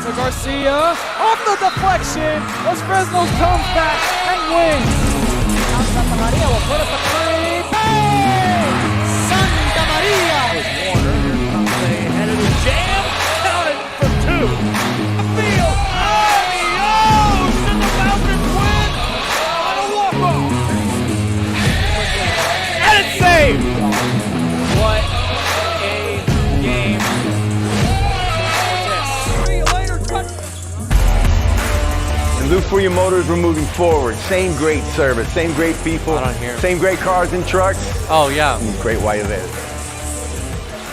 to Garcia. Off the deflection. Los Fresnos comes back and wins. Santa Maria will put up a three. Bang! Santa Maria! Warner, here comes the head of the jam. Counted for two. Field. Adios! And the Falcons win on a walk-off. And it's saved. What a game. See you later, touch. And look for your motors, we're moving forward. Same great service, same great people, same great cars and trucks. Oh, yeah. And great white events.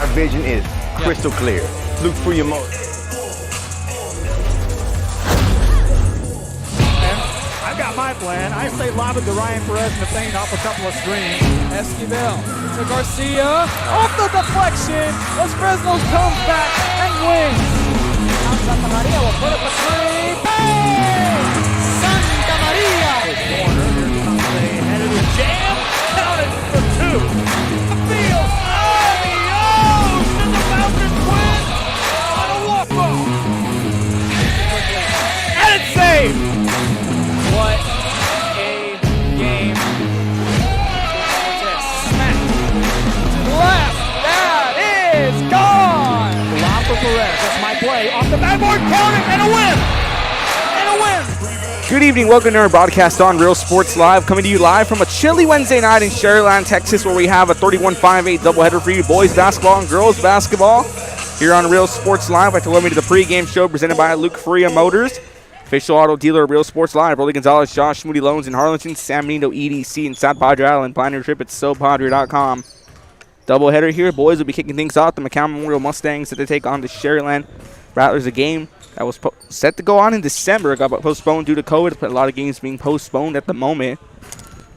Our vision is crystal clear. Look for your motors. I've got my plan. I say lob it to Ryan Perez in the paint off a couple of screens. Esquivel to Garcia. Off the deflection. Los Fresnos comes back and wins. Santa Maria will put up a three. Bang! Santa Maria! Warner, here comes the head of the jam. Counted for two. Field. Adios! And the Falcons win on a walk-off. And it's saved. What a game. Smack to the left. That is gone. Lob for Perez. That's my play. Off the backboard, count it, and a win! And a win! Good evening, welcome to our broadcast on Real Sports Live, coming to you live from a chilly Wednesday night in Sharyland, Texas, where we have a 31-5-8 doubleheader for you, boys basketball and girls basketball. Here on Real Sports Live, I'd like to welcome you to the pregame show presented by Luke Faria Motors, official auto dealer of Real Sports Live. Rolly Gonzalez, Josh Moody Loans in Harlingen, San Benito EDC in South Padre Island. Plan your trip at SoPadre.com. Doubleheader here, boys will be kicking things off. The McAllen Memorial Mustangs that they take on the Sharyland Rattlers, a game that was set to go on in December. It got postponed due to COVID, but a lot of games being postponed at the moment.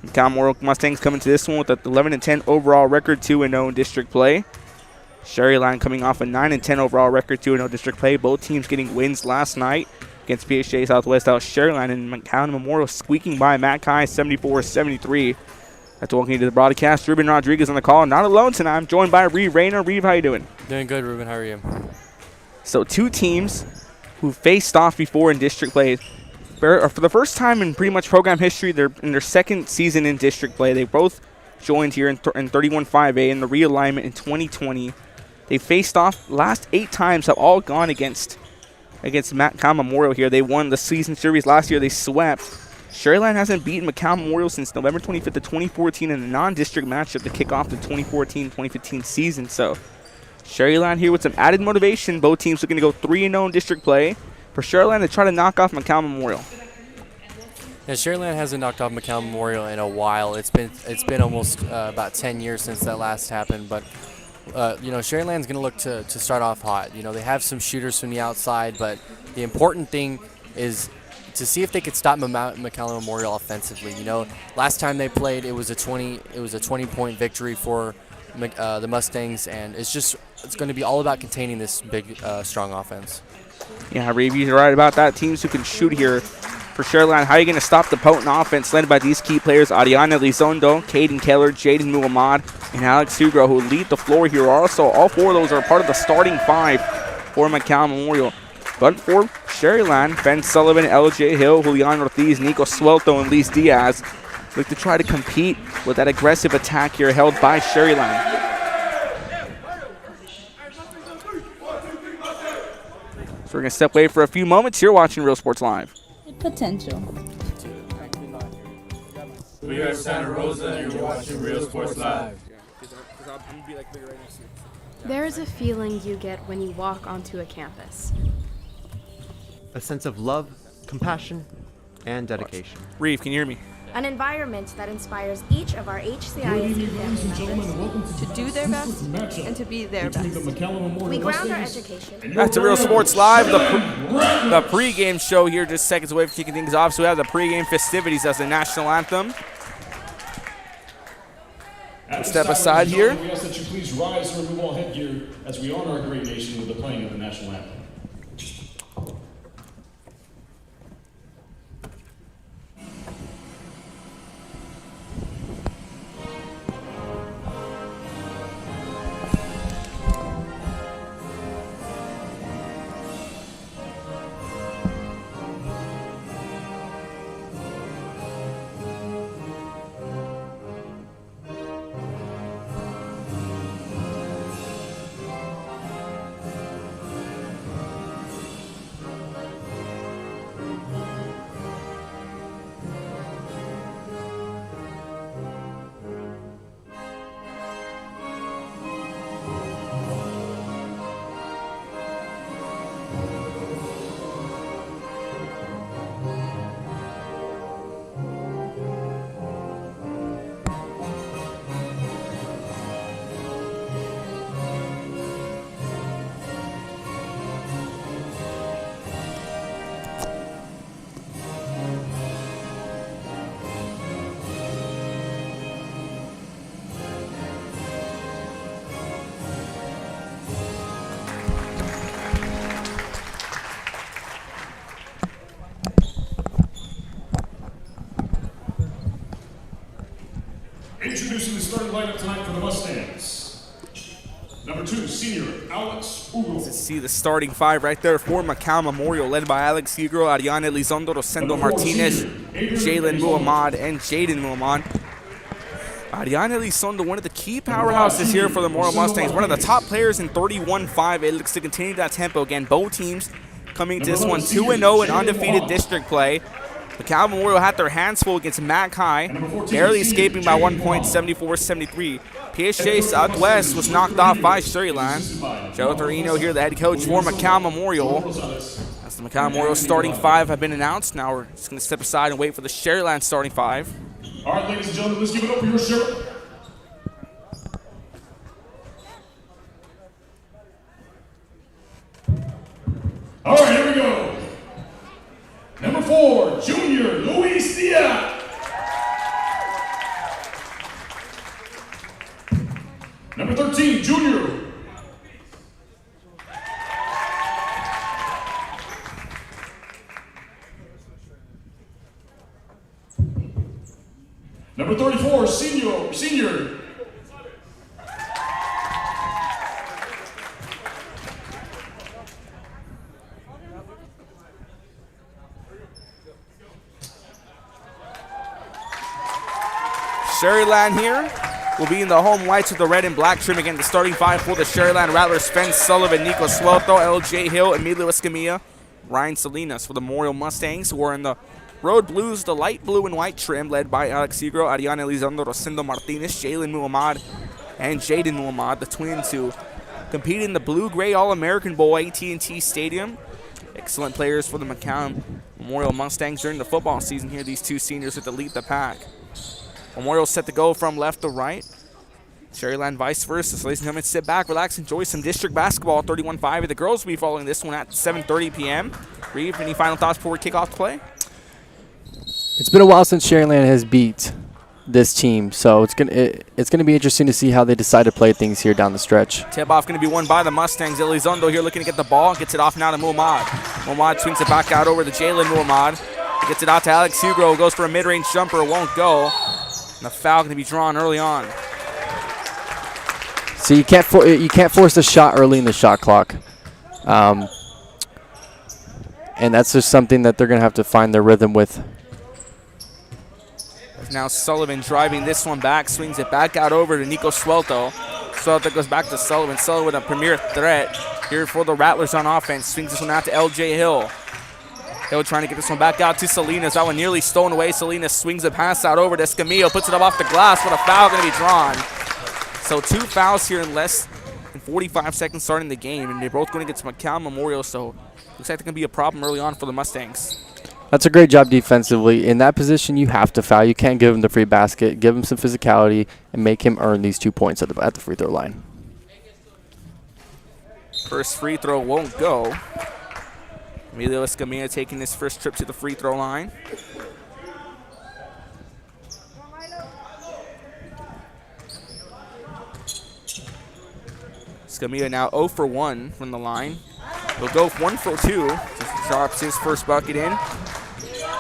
McAllen Memorial Mustangs coming to this one with an 11-10 overall record, 2-0 in district play. Sharyland coming off a 9-10 overall record, 2-0 district play. Both teams getting wins last night against PHA Southwest out Sharyland, and McAllen Memorial squeaking by Matt Kai 74-73. That's welcome you to the broadcast. Ruben Rodriguez on the call. Not alone tonight. I'm joined by Reeve Rayner. Reeve, how you doing? Doing good, Ruben. How are you? So two teams who faced off before in district play. For the first time in pretty much program history, they're in their second season in district play. They both joined here in 31-5A in the realignment in 2020. They faced off last 8 times, have all gone against McAllen Memorial here. They won the season series last year. They swept. Sharyland hasn't beaten McAllen Memorial since November 25th of 2014 in a non-district matchup to kick off the 2014-2015 season. So Sharyland here with some added motivation. Both teams looking to go 3-0 in district play. For Sharyland to try to knock off McAllen Memorial. Yeah, Sharyland hasn't knocked off McAllen Memorial in a while. It's been almost about 10 years since that last happened. But Sharyland's going to look to start off hot. You know, they have some shooters from the outside, but the important thing is to see if they could stop McAllen Memorial offensively. You know, last time they played, it was a 20-point victory for the Mustangs, and it's going to be all about containing this big, strong offense. Yeah, Reeve, you're right about that. Teams who can shoot here for Sharyland. How are you going to stop the potent offense led by these key players, Ariana Lizondo, Caden Keller, Jaden Muhammad, and Alex Sugro, who lead the floor here. Also, all 4 of those are part of the starting 5 for McAllen Memorial. But for Sharyland, Ben Sullivan, LJ Hill, Julian Ortiz, Nico Suelto, and Luis Diaz look to try to compete with that aggressive attack here held by Sharyland. So we're going to step away for a few moments here watching Real Sports Live. Potential. We are Santa Rosa and you're watching Real Sports Live. There is a feeling you get when you walk onto a campus. A sense of love, compassion, and dedication. Reeve, can you hear me? An environment that inspires each of our HCISD family members To do their best and to be their best. We ground our education. Back to Real Sports Live, the pregame show here, just seconds away from kicking things off. So we have the pregame festivities as the national anthem. We'll step aside here. We ask that you please rise and remove all headgear as we honor our great nation with the playing of the national anthem. lineup tonight for the Mustangs. Number 2, senior Alex Ugo. Let's see the starting 5 right there for McAllen Memorial, led by Alex Hugro, Ariane Elizondo, Rosendo Martinez, Jalen Muhammad, and Jaden Muhammad. Ariane Elizondo, one of the key powerhouses here for the Memorial Mustangs, one of the top players in 31-5. It looks to continue that tempo. Again, both teams coming to this one 2-0 in undefeated district play. McAllen Memorial had their hands full against Mac High, barely escaping by 1 point, 74-73. PSG Southwest was knocked off by Sharyland. Joe Torino here, the head coach for McAllen Memorial. As the McAllen Memorial starting 5 have been announced, now we're just going to step aside and wait for the Sharyland starting 5. All right, ladies and gentlemen, let's give it up for your shirt. All right, here we go. Number 4, junior Luis Diaz. Number 13, junior. Number 34, senior. Sharyland here will be in the home whites with the red and black trim. Again, the starting 5 for the Sharyland Rattlers: Spence Sullivan, Nico Suelto, LJ Hill, Emilio Escamilla, Ryan Salinas. For the Memorial Mustangs, who are in the road blues, the light blue and white trim, led by Alex Sigro, Ariane Elizondo, Rosendo Martinez, Jalen Muhammad, and Jaden Muhammad, the twins who compete in the blue-gray All-American Bowl AT&T Stadium. Excellent players for the McAllen Memorial Mustangs during the football season here. These two seniors with the lead the pack. Memorial set to go from left to right. Sharyland vice versa. So ladies and gentlemen, sit back, relax, enjoy some district basketball. 31-5. The girls will be following this one at 7:30 p.m. Reeve, any final thoughts before we kick off the play? It's been a while since Sharyland has beat this team, so it's gonna be interesting to see how they decide to play things here down the stretch. Tip-off going to be won by the Mustangs. Elizondo here looking to get the ball. Gets it off now to Muhammad. Muhammad swings it back out over to Jalen Muhammad. Gets it out to Alex Hugro. Goes for a mid-range jumper. Won't go. And the foul going to be drawn early on. So you can't force a shot early in the shot clock, and that's just something that they're going to have to find their rhythm with. Now Sullivan driving this one back, swings it back out over to Nico Suelto. Suelto goes back to Sullivan. Sullivan with a premier threat here for the Rattlers on offense. Swings this one out to LJ Hill. Hill trying to get this one back out to Salinas. That one nearly stolen away. Salinas swings a pass out over to Escamillo. Puts it up off the glass. What a foul going to be drawn. So 2 fouls here in less than 45 seconds starting the game. And they're both going to get to McAllen Memorial. So looks like there can be a problem early on for the Mustangs. That's a great job defensively. In that position, you have to foul. You can't give him the free basket. Give him some physicality and make him earn these 2 points at the free throw line. First free throw won't go. Emilio Escamilla taking his first trip to the free throw line. Escamilla now 0 for 1 from the line. He'll go 1 for 2. Just drops his first bucket in.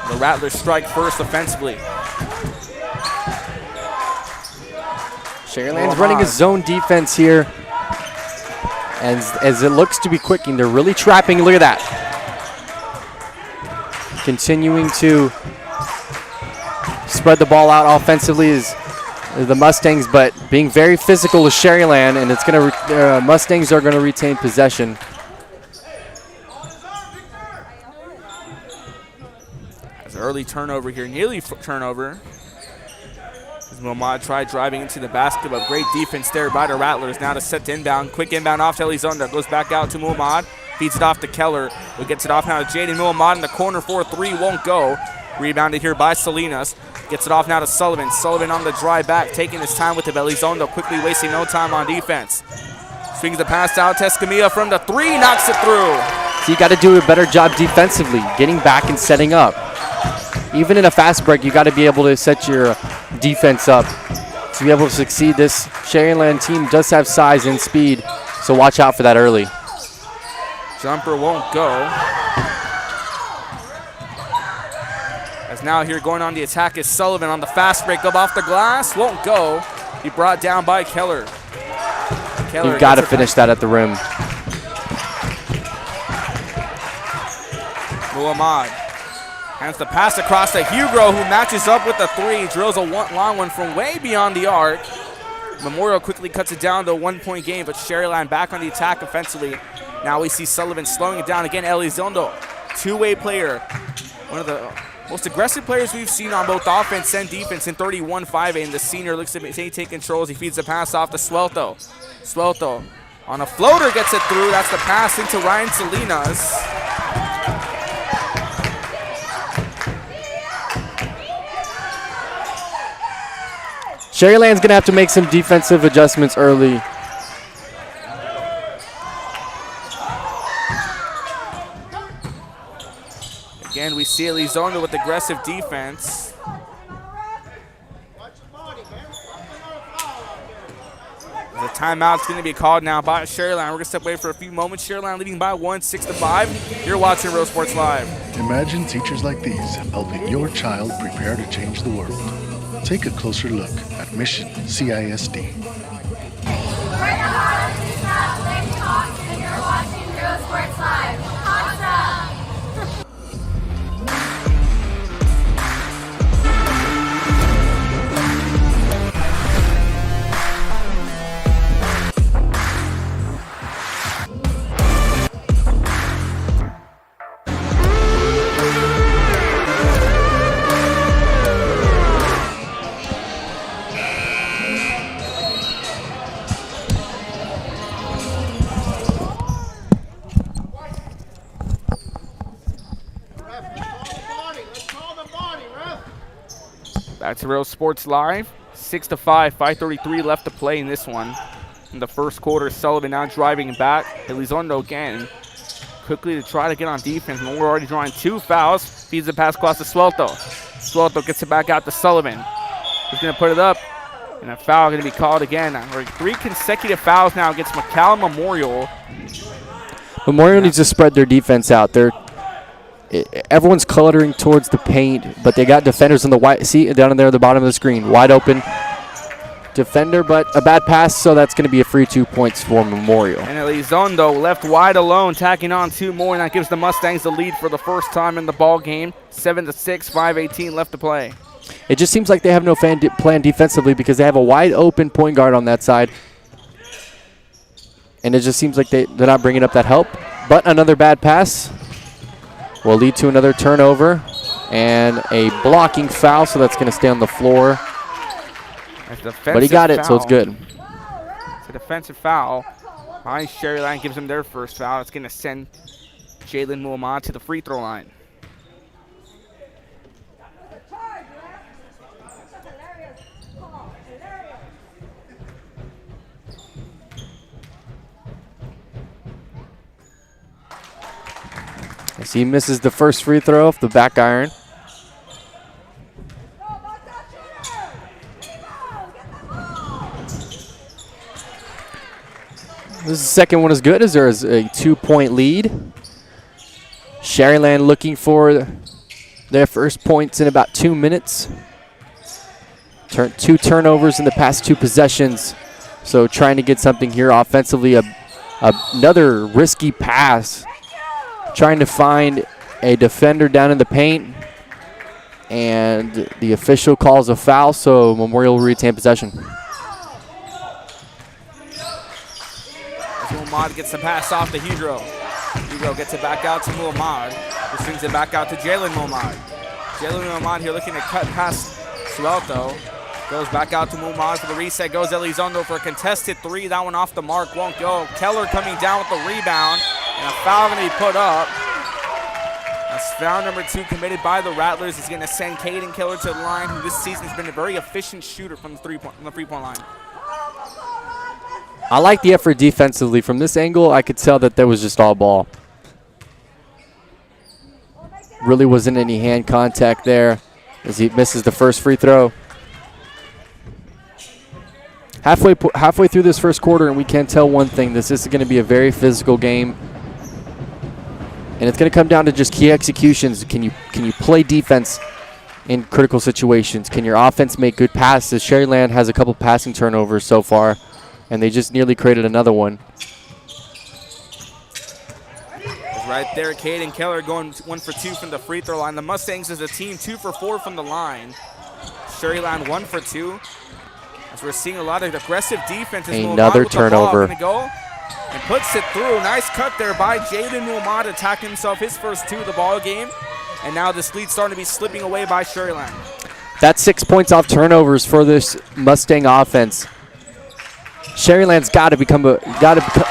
The Rattlers strike first offensively. Sharyland's running a zone defense here. And as it looks to be quicking, they're really trapping. Look at that. Continuing to spread the ball out offensively is the Mustangs, but being very physical is Sharyland, and it's going to Mustangs are going to retain possession. As an early turnover here, nearly turnover. As Muhammad tried driving into the basket, but great defense there by the Rattlers. Now to set to inbound. Quick inbound off to Elizondo. Goes back out to Muhammad. Feeds it off to Keller, who gets it off now to Jaden Muhammad in the corner for a 3. Won't go. Rebounded here by Salinas. Gets it off now to Sullivan. Sullivan on the drive back, taking his time with it. Elizondo quickly wasting no time on defense. Swings the pass out to Escamilla from the 3. Knocks it through. So you got to do a better job defensively, getting back and setting up. Even in a fast break, you got to be able to set your defense up to be able to succeed. This Sharyland team does have size and speed, so watch out for that early. Jumper won't go. As now here going on the attack is Sullivan on the fast break up off the glass. Won't go. He brought down by Keller. You've got to finish that at the rim. Muhammad hands the pass across to Hugo, who matches up with the three, drills a long one from way beyond the arc. Memorial quickly cuts it down to a 1-point game, but Sharyland back on the attack offensively. Now we see Sullivan slowing it down again. Elizondo, two-way player, one of the most aggressive players we've seen on both offense and defense in 31-5A, and the senior looks to take control as he feeds the pass off to Swelto. Swelto on a floater gets it through. That's the pass into Ryan Salinas. Sharyland's going to have to make some defensive adjustments early. Again, we see Elizondo with aggressive defense. The timeout's going to be called now by Sharyland. We're going to step away for a few moments. Sharyland leading by 1, 6-5. You're watching Real Sports Live. Imagine teachers like these helping your child prepare to change the world. Take a closer look at Mission CISD. We're the hardest staff, Lady Hawks, and you're watching Real Sports Live. Awesome! Back to Real Sports Live. 6-5, 5:33 left to play in this one. In the first quarter, Sullivan now driving back. Elizondo again, quickly to try to get on defense. And we're already drawing 2 fouls. Feeds the pass across to Swelto. Swelto gets it back out to Sullivan. He's going to put it up. And a foul going to be called again. 3 consecutive fouls now against McAllen Memorial. Memorial needs to spread their defense out. Everyone's cluttering towards the paint, but they got defenders on the white. See, down in there at the bottom of the screen. Wide open defender, but a bad pass, so that's going to be a free 2 points for Memorial. And Elizondo left wide alone, tacking on 2 more, and that gives the Mustangs the lead for the first time in the ball game. 7-6, 5:18 left to play. It just seems like they have no plan defensively because they have a wide open point guard on that side. And it just seems like they're not bringing up that help. But another bad pass will lead to another turnover and a blocking foul, so that's going to stay on the floor. But he got it, so it's good. It's a defensive foul. Sharyland gives them their first foul. It's going to send Jalen Muhammad to the free throw line. As he misses the first free throw off the back iron. This second one is good as there is a 2-point lead. Sharyland looking for their first points in about 2 minutes. 2 turnovers in the past 2 possessions. So trying to get something here offensively. Another risky pass. Trying to find a defender down in the paint, and the official calls a foul, so Memorial will retain possession. Muhammad gets the pass off to Hugo. Hugo gets it back out to Muhammad, who swings it back out to Jalen Muhammad. Jalen Muhammad here looking to cut past Swelto. Goes back out to Muhammad for the reset. Goes Elizondo for a contested 3. That one off the mark, won't go. Keller coming down with the rebound. And a foul going to be put up. That's foul number 2 committed by the Rattlers. He's going to send Caden Keller to the line, who this season has been a very efficient shooter from the three-point line. I like the effort defensively. From this angle, I could tell that there was just all ball. Really wasn't any hand contact there as he misses the first free throw. Halfway through this first quarter, and we can tell one thing. This is going to be a very physical game. And it's going to come down to just key executions. Can you play defense in critical situations? Can your offense make good passes? Sharyland has a couple passing turnovers so far, and they just nearly created another one. Right there, Caden Keller going 1 for 2 from the free throw line. The Mustangs as a team 2 for 4 from the line. Sharyland 1 for 2. As we're seeing a lot of aggressive defense. Another turnover. Go and puts it through. Nice cut there by Jaden Muhammad, attacking himself his first 2 of the ball game. And now this lead starting to be slipping away by Sharyland. That's 6 points off turnovers for this Mustang offense. Sharyland's got to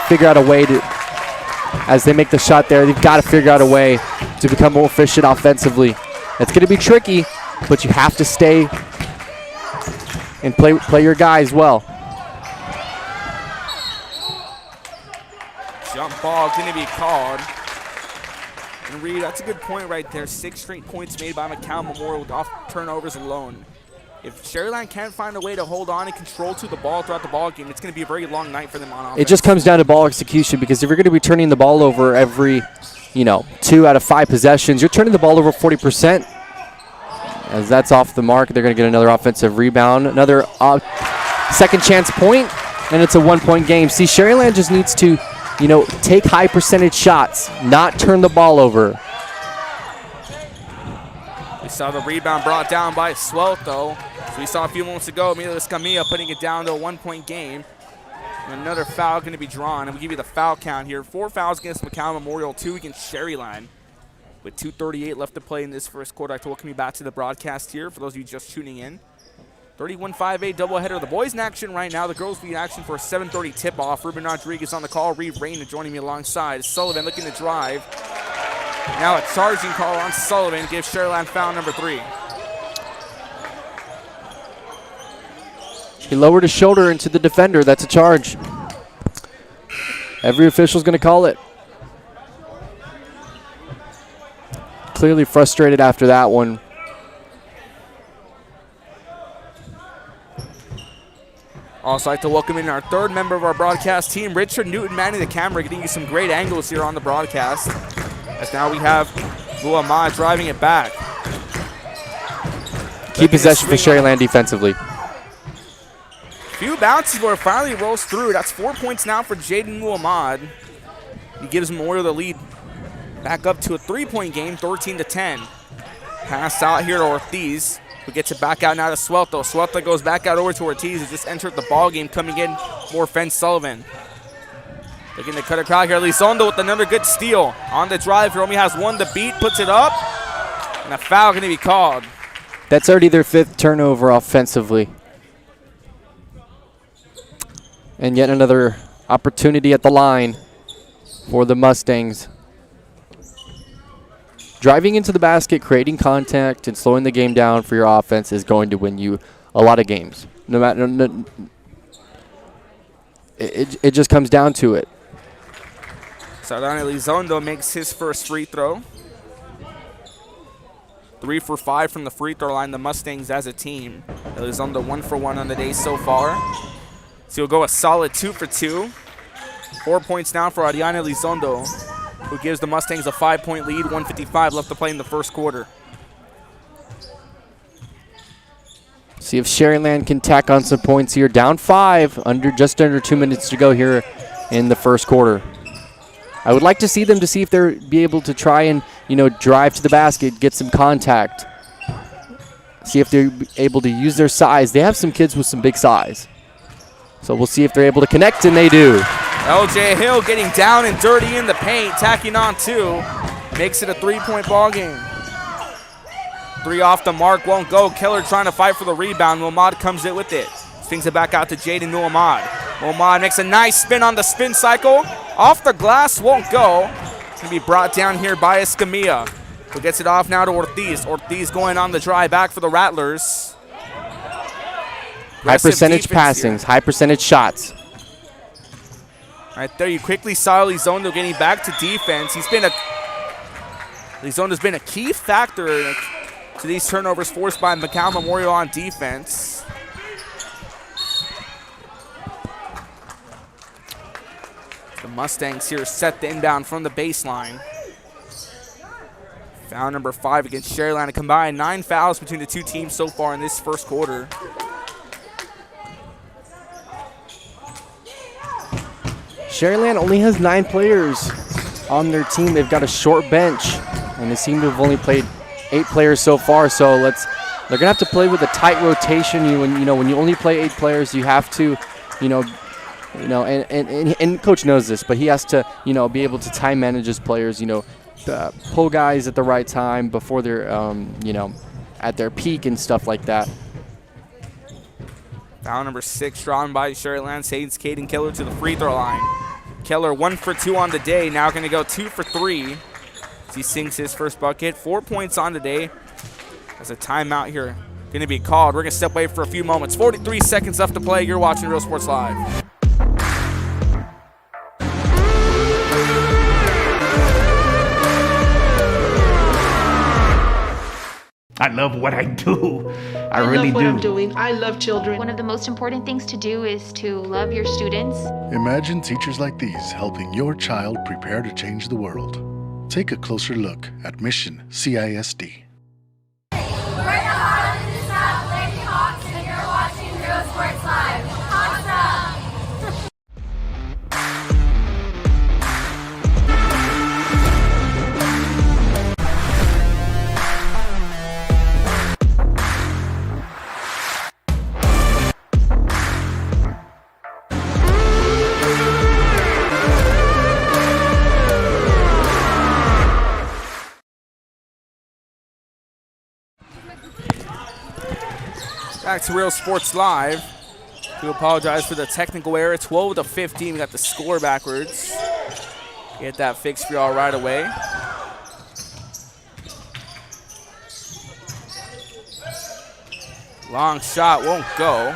figure out a way to, as they make the shot there, they've got to figure out a way to become more efficient offensively. It's going to be tricky, but you have to stay and play your guys well. Jump ball going to be called. And Reed, that's a good point right there. 6 straight points made by McAllen Memorial with off turnovers alone. If Sharyland can't find a way to hold on and control to the ball throughout the ball game, it's going to be a very long night for them on offense. It just comes down to ball execution, because if you're going to be turning the ball over every, 2 out of 5 possessions, you're turning the ball over 40%. As that's off the mark, they're going to get another offensive rebound, another second chance point, and it's a 1-point game. See, Sharyland just needs to, take high percentage shots, not turn the ball over. We saw the rebound brought down by Swelt, though. So we saw a few moments ago, Emilio Escamilla putting it down to a 1-point game. And another foul going to be drawn. And we'll give you the foul count here. 4 fouls against McAllen Memorial, 2 against Sharyland. With 2:38 left to play in this first quarter, I'd like to welcome you back to the broadcast here for those of you just tuning in. 31-5-8 doubleheader. The boys in action right now. The girls be in action for a 7:30 tip-off. Ruben Rodriguez on the call. Reed Rain joining me alongside. Sullivan looking to drive. Now a charging call on Sullivan. Gives Sharyland foul number 3. He lowered his shoulder into the defender. That's a charge. Every official's going to call it. Clearly frustrated after that one. Also, I'd like to welcome in our 3rd member of our broadcast team, Richard Newton, manning the camera, getting you some great angles here on the broadcast. As now we have Muhammad driving it back. Key possession for Sharyland defensively. Few bounces where it finally rolls through. That's 4 points now for Jaden Muhammad. He gives Memorial the lead back up to a 3-point game, 13-10. Pass out here to Ortiz, who gets it back out now to Swelta. Swelta goes back out over to Ortiz, who just entered the ball game. Coming in more Fence Sullivan. Looking to cut a crowd here. Elizondo with another good steal. On the drive, he only has 1 to beat, puts it up. And a foul going to be called. That's already their 5th turnover offensively. And yet another opportunity at the line for the Mustangs. Driving into the basket, creating contact, and slowing the game down for your offense is going to win you a lot of games. No matter, it just comes down to it. Sardana Elizondo makes his first free throw. 3 for 5 from the free throw line. The Mustangs as a team. Elizondo 1 for 1 on the day so far. So he'll go a solid 2 for 2. 4 points now for Ariana Elizondo, who gives the Mustangs a 5-point lead, 1:55 left to play in the first quarter. See if Sharyland can tack on some points here. Down 5, just under 2 minutes to go here in the first quarter. I would like to see them to see if they're be able to try and, drive to the basket, get some contact. See if they're able to use their size. They have some kids with some big size. So we'll see if they're able to connect, and they do. LJ Hill getting down and dirty in the paint, tacking on 2. Makes it a 3-point ball game. 3 off the mark, won't go. Keller trying to fight for the rebound. Muhammad comes in with it. Swings it back out to Jaden Muhammad. Muhammad makes a nice spin on the spin cycle. Off the glass, won't go. It's going to be brought down here by Escamilla, who gets it off now to Ortiz. Ortiz going on the drive back for the Rattlers. High percentage passings, high percentage shots. Right there, you quickly saw Elizondo getting back to defense. Elizondo's been a key factor to these turnovers forced by McAllen Memorial on defense. The Mustangs here set the inbound from the baseline. Foul number 5 against Sharyland. A combined 9 fouls between the two teams so far in this first quarter. Sharyland only has 9 players on their team. They've got a short bench, and they seem to have only played 8 players so far. So they're gonna have to play with a tight rotation. When you only play 8 players, you have to, and coach knows this, but he has to, be able to time manage his players. Pull guys at the right time before they're, at their peak and stuff like that. Foul number 6 drawn by Sharyland. Sends Caden Keller to the free throw line. Keller 1 for 2 on the day. Now going to go 2 for 3 as he sinks his first bucket. 4 points on the day. As a timeout here going to be called. We're going to step away for a few moments. 43 seconds left to play. You're watching Real Sports Live. I love what I do. I really love what do. I'm doing. I love children. One of the most important things to do is to love your students. Imagine teachers like these helping your child prepare to change the world. Take a closer look at Mission CISD. We're the Harlem South Lady Hawks, and you're watching Real Sports Live. Awesome! Back to Real Sports Live. Do apologize for the technical error. 12-15. We got the score backwards. Get that fixed for y'all right away. Long shot won't go.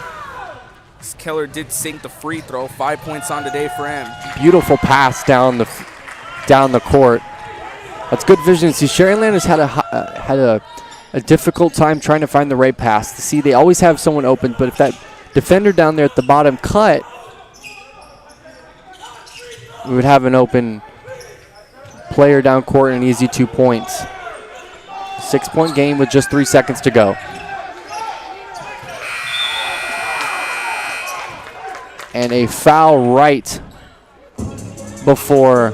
This Keller did sink the free throw. 5 points on today for him. Beautiful pass down the court. That's good vision. See, Sharyland has had a difficult time trying to find the right pass. See, they always have someone open, but if that defender down there at the bottom cut, we would have an open player down court and an easy 2 points. 6-point game with just 3 seconds to go. And a foul right before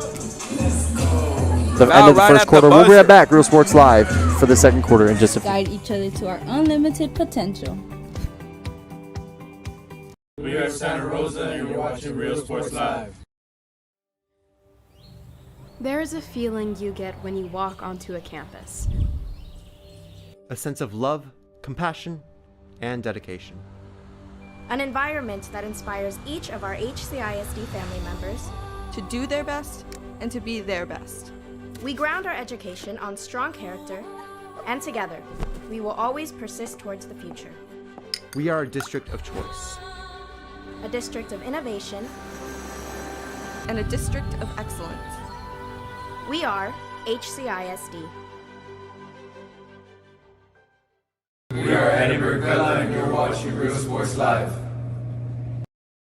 the end of the first quarter. We'll be right back, Real Sports Live, for the second quarter in just a few. Guide each other to our unlimited potential. We are Santa Rosa, and you're watching Real Sports Live. There is a feeling you get when you walk onto a campus. A sense of love, compassion, and dedication. An environment that inspires each of our HCISD family members To do their best and to be their best. We ground our education on strong character, and together, we will always persist towards the future. We are a district of choice. A district of innovation. And a district of excellence. We are HCISD. We are Edinburgh Bella, and you're watching Real Sports Live.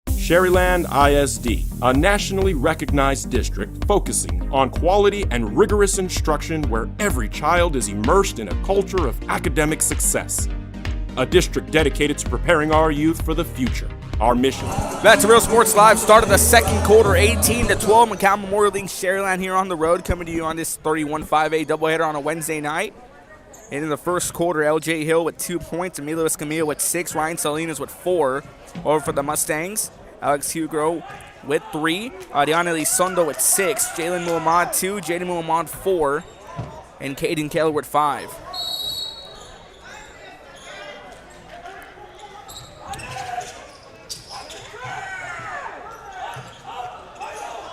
Sharyland ISD, a nationally recognized district focusing on quality and rigorous instruction where every child is immersed in a culture of academic success. A district dedicated to preparing our youth for the future. Our mission. Back to Real Sports Live. Start of the second quarter, 18-12. McAllen Memorial League Sharyland here on the road, coming to you on this 31-5A doubleheader on a Wednesday night. And in the first quarter, LJ Hill with 2 points, Emilio Escamilla with 6, Ryan Salinas with 4 over for the Mustangs. Alex Hugo with 3, Ariana Elizondo with 6, Jalen Muhammad 2, Jaden Muhammad 4, and Caden Keller with 5.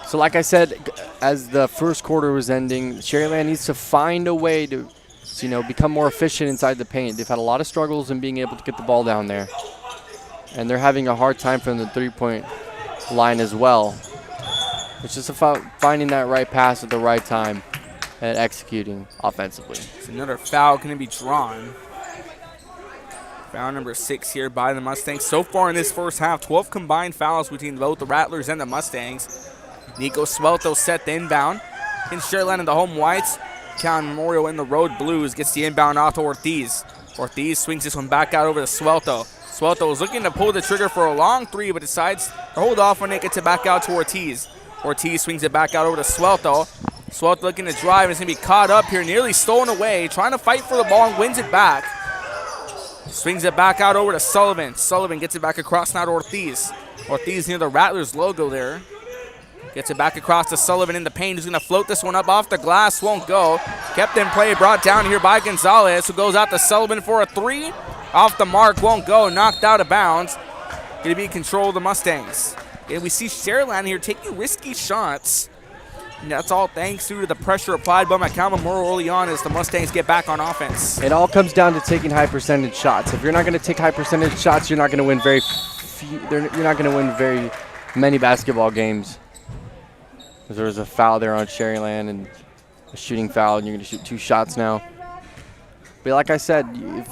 So like I said, as the first quarter was ending, Sharyland needs to find a way to become more efficient inside the paint. They've had a lot of struggles in being able to get the ball down there. And they're having a hard time from the three-point line as well. It's just about finding that right pass at the right time and executing offensively. It's another foul going to be drawn. Foul number 6 here by the Mustangs. So far in this first half, 12 combined fouls between both the Rattlers and the Mustangs. Nico Swelto set the inbound. In Sharyland and the home whites. McAllen Memorial in the road blues. Gets the inbound off to Ortiz. Ortiz swings this one back out over to Swelto. Swelto is looking to pull the trigger for a long three, but decides to hold off when it gets it back out to Ortiz. Ortiz swings it back out over to Swelto. Swelto looking to drive, and is going to be caught up here, nearly stolen away, trying to fight for the ball and wins it back. Swings it back out over to Sullivan. Sullivan gets it back across now to Ortiz. Ortiz near the Rattlers logo there. Gets it back across to Sullivan in the paint. Who's going to float this one up off the glass. Won't go. Kept in play. Brought down here by Gonzalez, who goes out to Sullivan for a three. Off the mark. Won't go. Knocked out of bounds. Going to be in control of the Mustangs. And we see Sharyland here taking risky shots. And that's all thanks to the pressure applied by McAllen Memorial early on as the Mustangs get back on offense. It all comes down to taking high percentage shots. If you're not going to take high percentage shots, you're not going to win very many basketball games. There was a foul there on Sharyland and a shooting foul, and you're going to shoot 2 shots now. But like I said,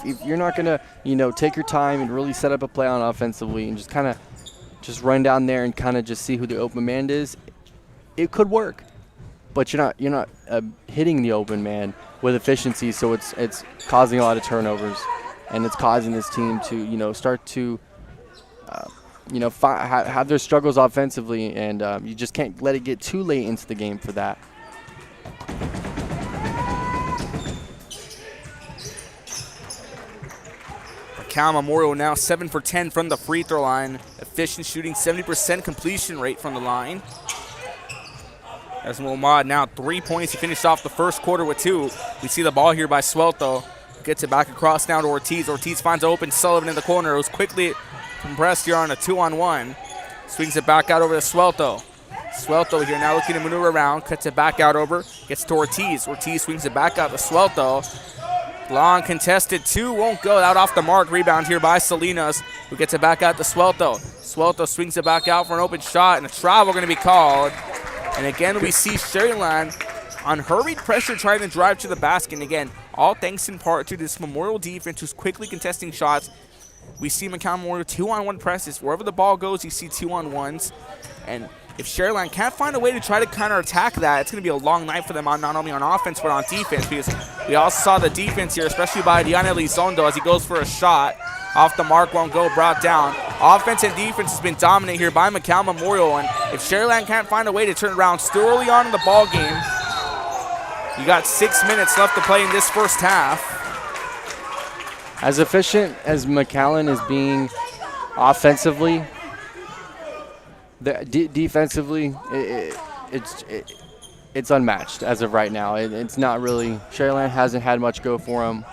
if you're not going to, take your time and really set up a play on offensively and just run down there and kind of just see who the open man is, it could work. But you're not hitting the open man with efficiency, so it's causing a lot of turnovers, and it's causing this team to start to have their struggles offensively, and you just can't let it get too late into the game for that. McAllen Memorial now 7 for 10 from the free throw line. Efficient shooting, 70% completion rate from the line. As Wilmot now 3 points. He finished off the first quarter with 2. We see the ball here by Swelto. Gets it back across now to Ortiz. Ortiz finds open Sullivan in the corner. It was quickly compressed here on a 2-on-1. Swings it back out over to Swelto. Swelto here now looking to maneuver around. Cuts it back out over. Gets to Ortiz. Ortiz swings it back out to Swelto. Long contested 2. Won't go. Out off the mark. Rebound here by Salinas, who gets it back out to Swelto. Swelto swings it back out for an open shot, and a travel going to be called. And again, we see Sharyland on hurried pressure trying to drive to the basket. And again, all thanks in part to this Memorial defense who's quickly contesting shots. We see McAllen Memorial 2-on-1 presses. Wherever the ball goes, you see 2-on-1s. And if Sharyland can't find a way to try to counterattack that, it's going to be a long night for them, not only on offense but on defense, because we also saw the defense here, especially by Diana Elizondo as he goes for a shot. Off the mark, won't go, brought down. Offense and defense has been dominant here by McAllen Memorial, and if Sharyland can't find a way to turn around still early on in the ball game, you got 6 minutes left to play in this first half. As efficient as McAllen is being offensively, defensively, it's unmatched as of right now. It's not really. Sharyland hasn't had much go for him.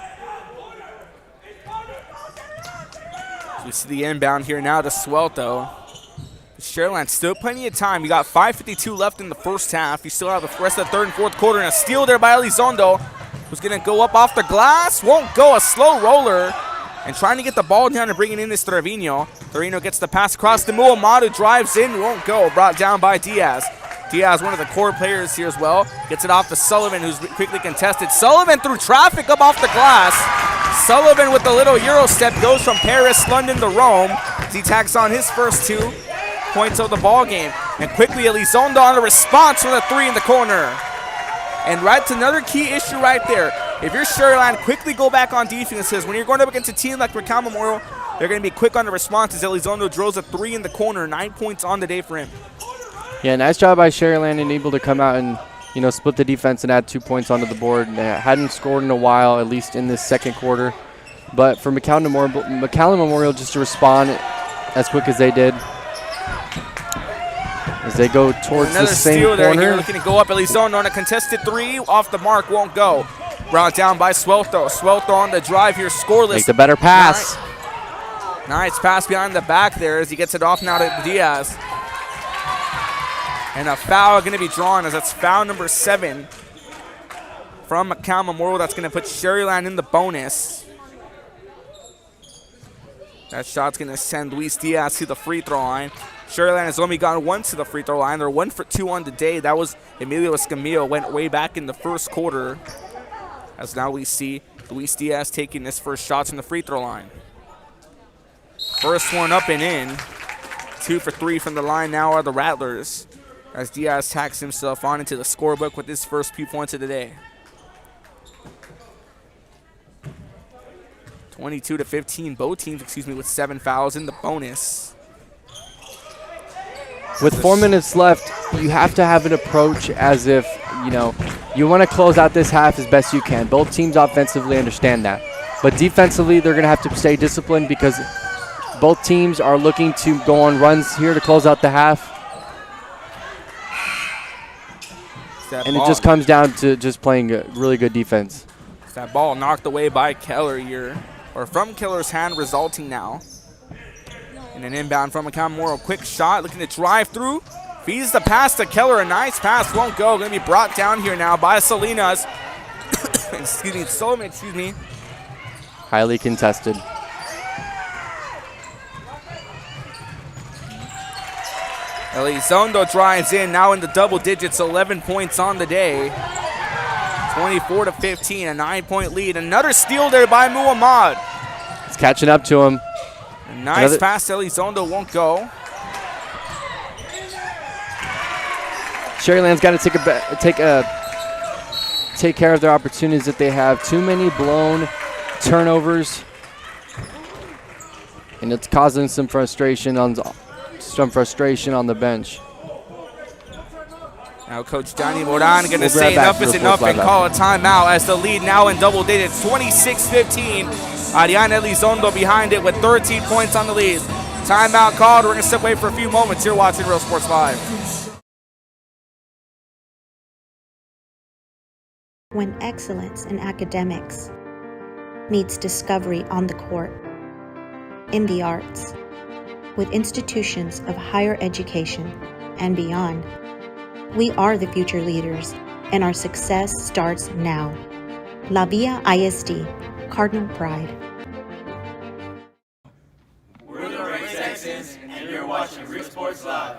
We see the inbound here now to Swelto. Sharyland still plenty of time. You got 5:52 left in the first half. You still have the rest of the third and fourth quarter, and a steal there by Elizondo, who's going to go up off the glass. Won't go. A slow roller. And trying to get the ball down and bring it in is Trevino. Trevino gets the pass across to Muhammadu, drives in, won't go. Brought down by Diaz. Diaz, one of the core players here as well. Gets it off to Sullivan, who's quickly contested. Sullivan through traffic up off the glass. Sullivan with the little Euro step goes from Paris, London to Rome as he tacks on his first 2 points of the ball game. And quickly Elizondo on a response with a 3 in the corner. And that's another key issue right there. If you're Sharyland, quickly go back on defense, because when you're going up against a team like McAllen Memorial, they're going to be quick on the responses. Elizondo drills a 3 in the corner, 9 points on the day for him. Yeah, nice job by Sharyland and able to come out and split the defense and add 2 points onto the board. They hadn't scored in a while, at least in this second quarter. But for McAllen Memorial just to respond as quick as they did, as they go towards the same corner. Another steal there, looking to go up. Elizondo on a contested 3, off the mark, won't go. Brought down by Swelto. Swelto on the drive here, scoreless. Make the better pass. Nice pass behind the back there as he gets it off now to Diaz. And a foul going to be drawn, as that's foul number 7 from McAllen Memorial. That's going to put Sharyland in the bonus. That shot's going to send Luis Diaz to the free throw line. Sharyland has only gone once to the free throw line. They're 1 for 2 on the day. That was Emilio Escamillo, went way back in the first quarter. As now we see Luis Diaz taking his first shots from the free throw line. First one up and in. 2 for 3 from the line now are the Rattlers, as Diaz tacks himself on into the scorebook with his first few points of the day. 22-15, both teams, with 7 fouls in the bonus. With 4 minutes left, you have to have an approach as if, you want to close out this half as best you can. Both teams offensively understand that. But defensively, they're going to have to stay disciplined because both teams are looking to go on runs here to close out the half. And it just comes down to just playing really good defense. That ball knocked away by Keller here, or from Keller's hand, resulting now in an inbound from McAllen. Quick shot, looking to drive through. Feeds the pass to Keller. A nice pass, won't go. Going to be brought down here now by Salinas. Solomon. Highly contested. Elizondo drives in, now in the double digits, 11 points on the day. 24-15, a 9-point lead. Another steal there by Muhammad. It's catching up to him. A nice pass to Elizondo, won't go. Sharyland's got to take care of their opportunities that they have. Too many blown turnovers, and it's causing some frustration on the bench. Now Coach Johnny Moran going to say enough is enough and call a timeout as the lead now in double digits, 26-15. Ariane Elizondo behind it with 13 points on the lead. Timeout called. We're going to step away for a few moments. You're watching Real Sports Live. When excellence in academics meets discovery on the court, in the arts, with institutions of higher education and beyond, we are the future leaders, and our success starts now. La Villa ISD, Cardinal Pride. We're the Red Texans, and you're watching Real Sports Live.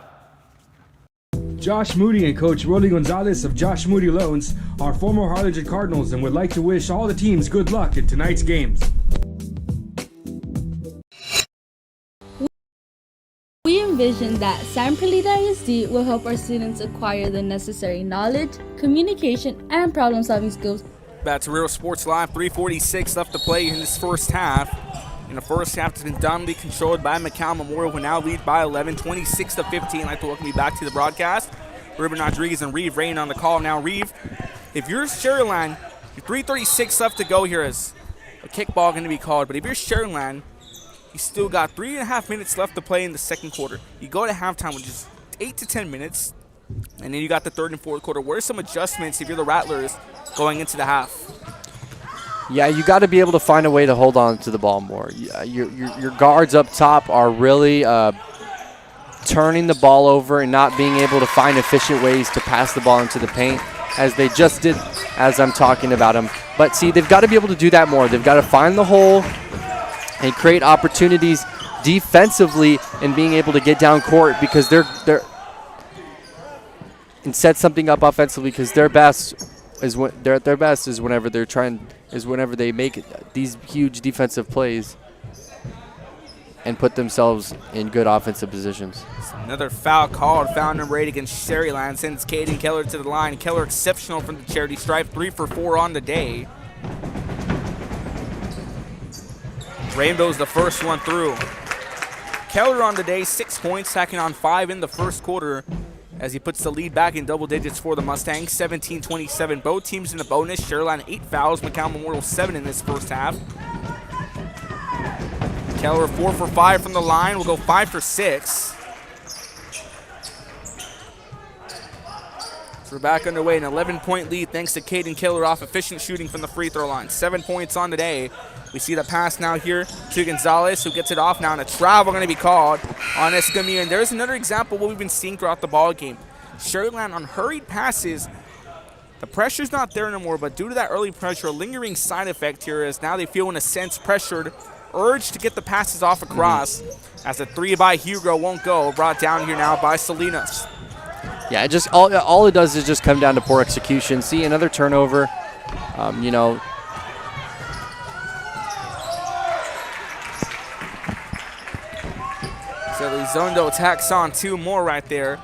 Josh Moody and Coach Rolly Gonzalez of Josh Moody Loans are former Harlingen Cardinals and would like to wish all the teams good luck in tonight's games. We envision that San Perlita ISD will help our students acquire the necessary knowledge, communication, and problem-solving skills. Back to Real Sports Live, 3:46 left to play in this first half. In the first half, it's been dominantly controlled by McAllen Memorial, who now lead by 11, 26-15. I'd like to welcome you back to the broadcast. Ruben Rodriguez and Reeve Rain on the call now. Reeve, if you're Sharyland, 3:36 left to go here is a kickball going to be called. But if you're Sharyland, you still got 3.5 minutes left to play in the second quarter. You go to halftime with just 8 to 10 minutes, and then you got the third and fourth quarter. What are some adjustments if you're the Rattlers going into the half? Yeah, you got to be able to find a way to hold on to the ball more. Your guards up top are really turning the ball over and not being able to find efficient ways to pass the ball into the paint, as they just did as I'm talking about them. But see, they've got to be able to do that more. They've got to find the hole and create opportunities defensively and being able to get down court, because they're and set something up offensively, because their best is when they're at their best is whenever they make these huge defensive plays and put themselves in good offensive positions. Another foul called, foul number 8 against Sharyland, sends Caden Keller to the line. Keller exceptional from the charity stripe, 3 for 4 on the day. Rainbow's the first one through. Keller on the day, 6 points, tacking on 5 in the first quarter as he puts the lead back in double digits for the Mustangs, 17-27. Both teams in the bonus. Sharyland 8 fouls, McAllen Memorial 7 in this first half. Keller 4 for 5 from the line, will go 5 for 6. So we're back underway, an 11-point lead thanks to Caden Keller off efficient shooting from the free throw line. 7 points on the day. We see the pass now here to Gonzalez, who gets it off now, and a travel going to be called on Escamilla. And there's another example of what we've been seeing throughout the ball game. Sharyland on hurried passes, the pressure's not there anymore, but due to that early pressure, a lingering side effect here is now they feel in a sense pressured, urged to get the passes off across, as a 3 by Hugo won't go, brought down here now by Salinas. Yeah, it just all it does is just come down to poor execution. See, another turnover, you know. So Elizondo tacks on 2 more right there.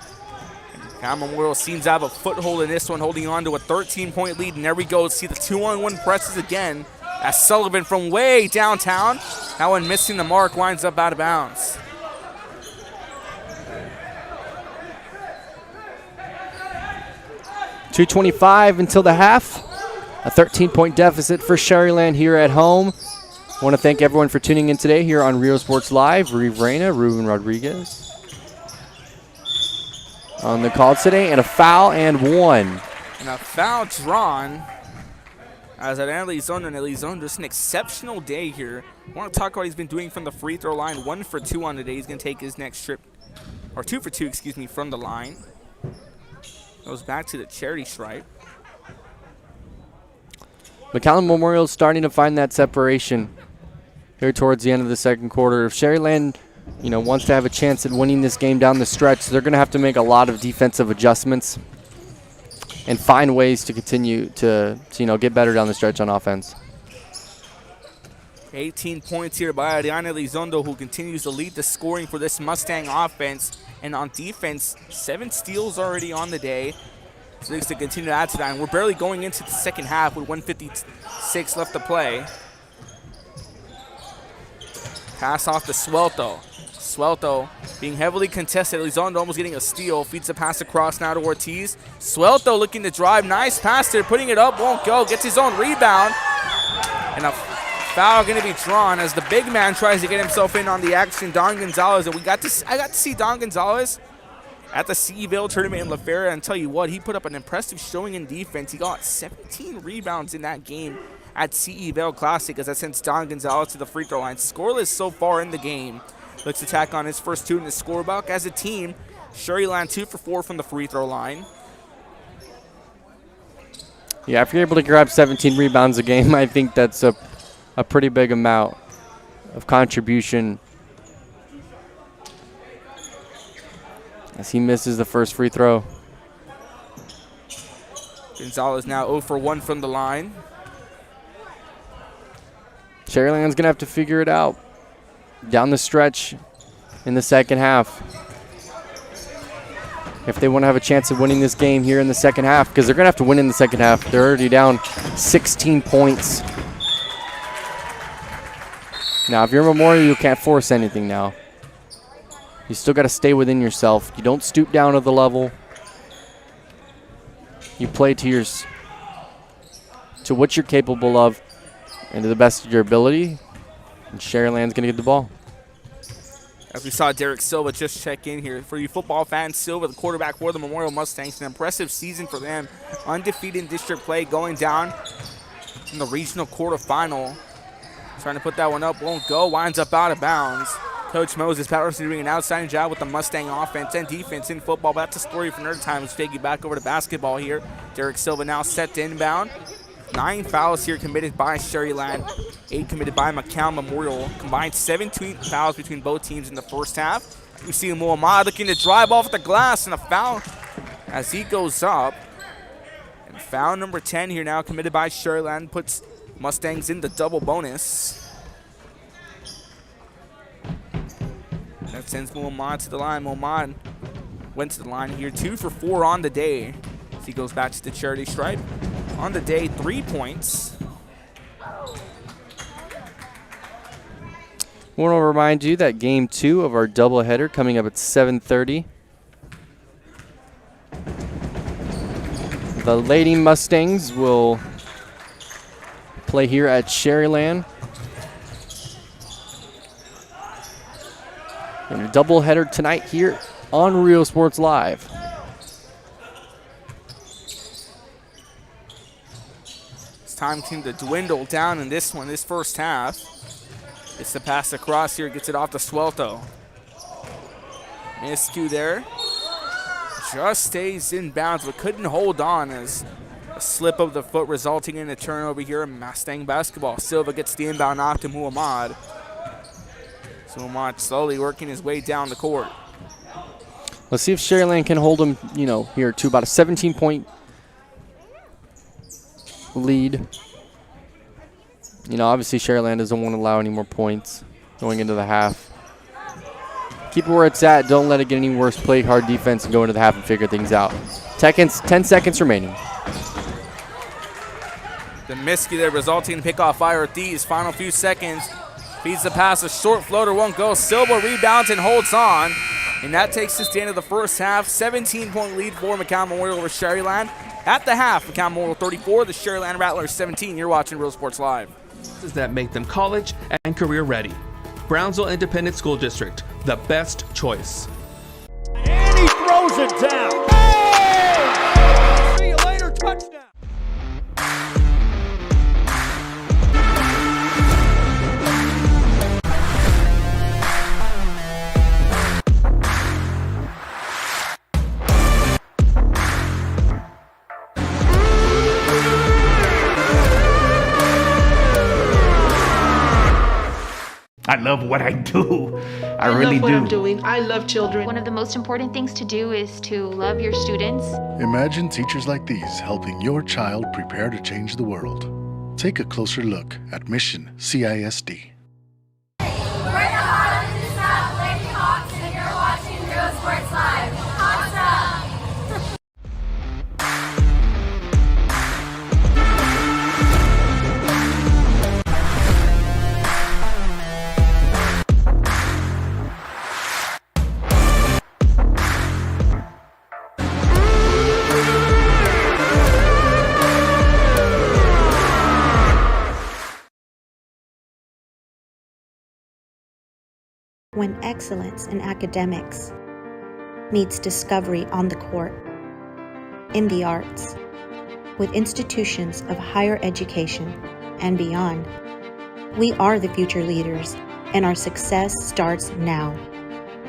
Now Memorial seems to have a foothold in this one, holding on to a 13-point lead. And there we go. See the 2-on-1 presses again. As Sullivan from way downtown. That one missing the mark, winds up out of bounds. .225 until the half. A 13-point deficit for Sharyland here at home. I want to thank everyone for tuning in today here on Rio Sports Live. Reeve Reyna, Ruben Rodriguez on the call today, and a foul and one. And a foul drawn as at Elizondo. And Elizondo, just an exceptional day here. I want to talk about what he's been doing from the free throw line. 1 for 2 on the day. He's going to take his next trip, or 2 for 2, excuse me, from the line. Goes back to the charity stripe. McAllen Memorial is starting to find that separation here towards the end of the second quarter. If Sharyland, wants to have a chance at winning this game down the stretch, they're going to have to make a lot of defensive adjustments and find ways to continue to get better down the stretch on offense. 18 points here by Ariana Elizondo, who continues to lead the scoring for this Mustang offense. And on defense, 7 steals already on the day. So looks to continue to add to that. And we're barely going into the second half with 1:56 left to play. Pass off to Swelto. Swelto being heavily contested. Elizondo almost getting a steal. Feeds the pass across now to Ortiz. Swelto looking to drive. Nice pass there. Putting it up. Won't go. Gets his own rebound. And a foul going to be drawn as the big man tries to get himself in on the action. Don Gonzalez. And I got to see Don Gonzalez at the CEville tournament in La Feria. And tell you what, he put up an impressive showing in defense. He got 17 rebounds in that game at CEville Classic as that sends Don Gonzalez to the free throw line. Scoreless so far in the game. Looks to tack on his first 2 in the scorebook. As a team, Sharyland 2 for 4 from the free throw line. Yeah, if you're able to grab 17 rebounds a game, I think that's a pretty big amount of contribution. As he misses the first free throw. Gonzalez now 0 for 1 from the line. Sharyland's going to have to figure it out down the stretch in the second half if they want to have a chance of winning this game here in the second half, because they're going to have to win in the second half. They're already down 16 points. Now, if you're Memorial, you can't force anything now. You still got to stay within yourself. You don't stoop down to the level. You play to what you're capable of and to the best of your ability. And Sharyland's going to get the ball. As we saw Derek Silva just check in here. For you football fans, Silva, the quarterback for the Memorial Mustangs, an impressive season for them. Undefeated in district play, going down in the regional quarterfinal. Trying to put that one up, won't go, winds up out of bounds. Coach Moses Patterson doing an outstanding job with the Mustang offense and defense in football. But that's a story for another time. Let's take you back over to basketball here. Derek Silva now set to inbound. 9 fouls here committed by Sharyland, 8 committed by McAllen Memorial. Combined 17 fouls between both teams in the first half. We see Muhammad looking to drive off the glass, and a foul as he goes up. And foul number 10 here now committed by Sharyland puts Mustangs in the double bonus. That sends Muhammad to the line. Muhammad went to the line here, 2 for 4 on the day. As he goes back to the charity stripe. On the day, 3 points. I want to remind you that game 2 of our doubleheader coming up at 7:30. The Lady Mustangs will play here at Sharyland. And a doubleheader tonight here on Rio Sports Live. Time seemed to dwindle down in this one, this first half. It's the pass across here, gets it off to Swelto. Miscue there. Just stays in bounds, but couldn't hold on as a slip of the foot resulting in a turnover here in Mustang basketball. Silva gets the inbound off to Muhammad. So Muhammad slowly working his way down the court. Let's see if Sharyland can hold him, here to about a 17-point lead. Obviously Sharyland doesn't want to allow any more points going into the half. Keep it where it's at. Don't let it get any worse. Play hard defense and go into the half and figure things out. 10 seconds remaining. Demiski there resulting in pickoff fire with these final few seconds. Feeds the pass, a short floater won't go. Silva rebounds and holds on. And that takes us to the end of the first half. 17-point lead for McAllen Memorial over Sharyland. At the half, McAllen Memorial 34, the Sharyland Rattlers 17. You're watching Real Sports Live. That make them college and career ready. Brownsville Independent School District, the best choice. And he throws it down. Hey! See you later, touchdown. I love what I do. I really love what do. I'm doing. I love children. One of the most important things to do is to love your students. Imagine teachers like these helping your child prepare to change the world. Take a closer look at Mission CISD. We're the Harlem South Lady Hawks, and you're watching Real Sports Live. Hawks up! When excellence in academics meets discovery on the court, in the arts, with institutions of higher education and beyond, we are the future leaders, and our success starts now.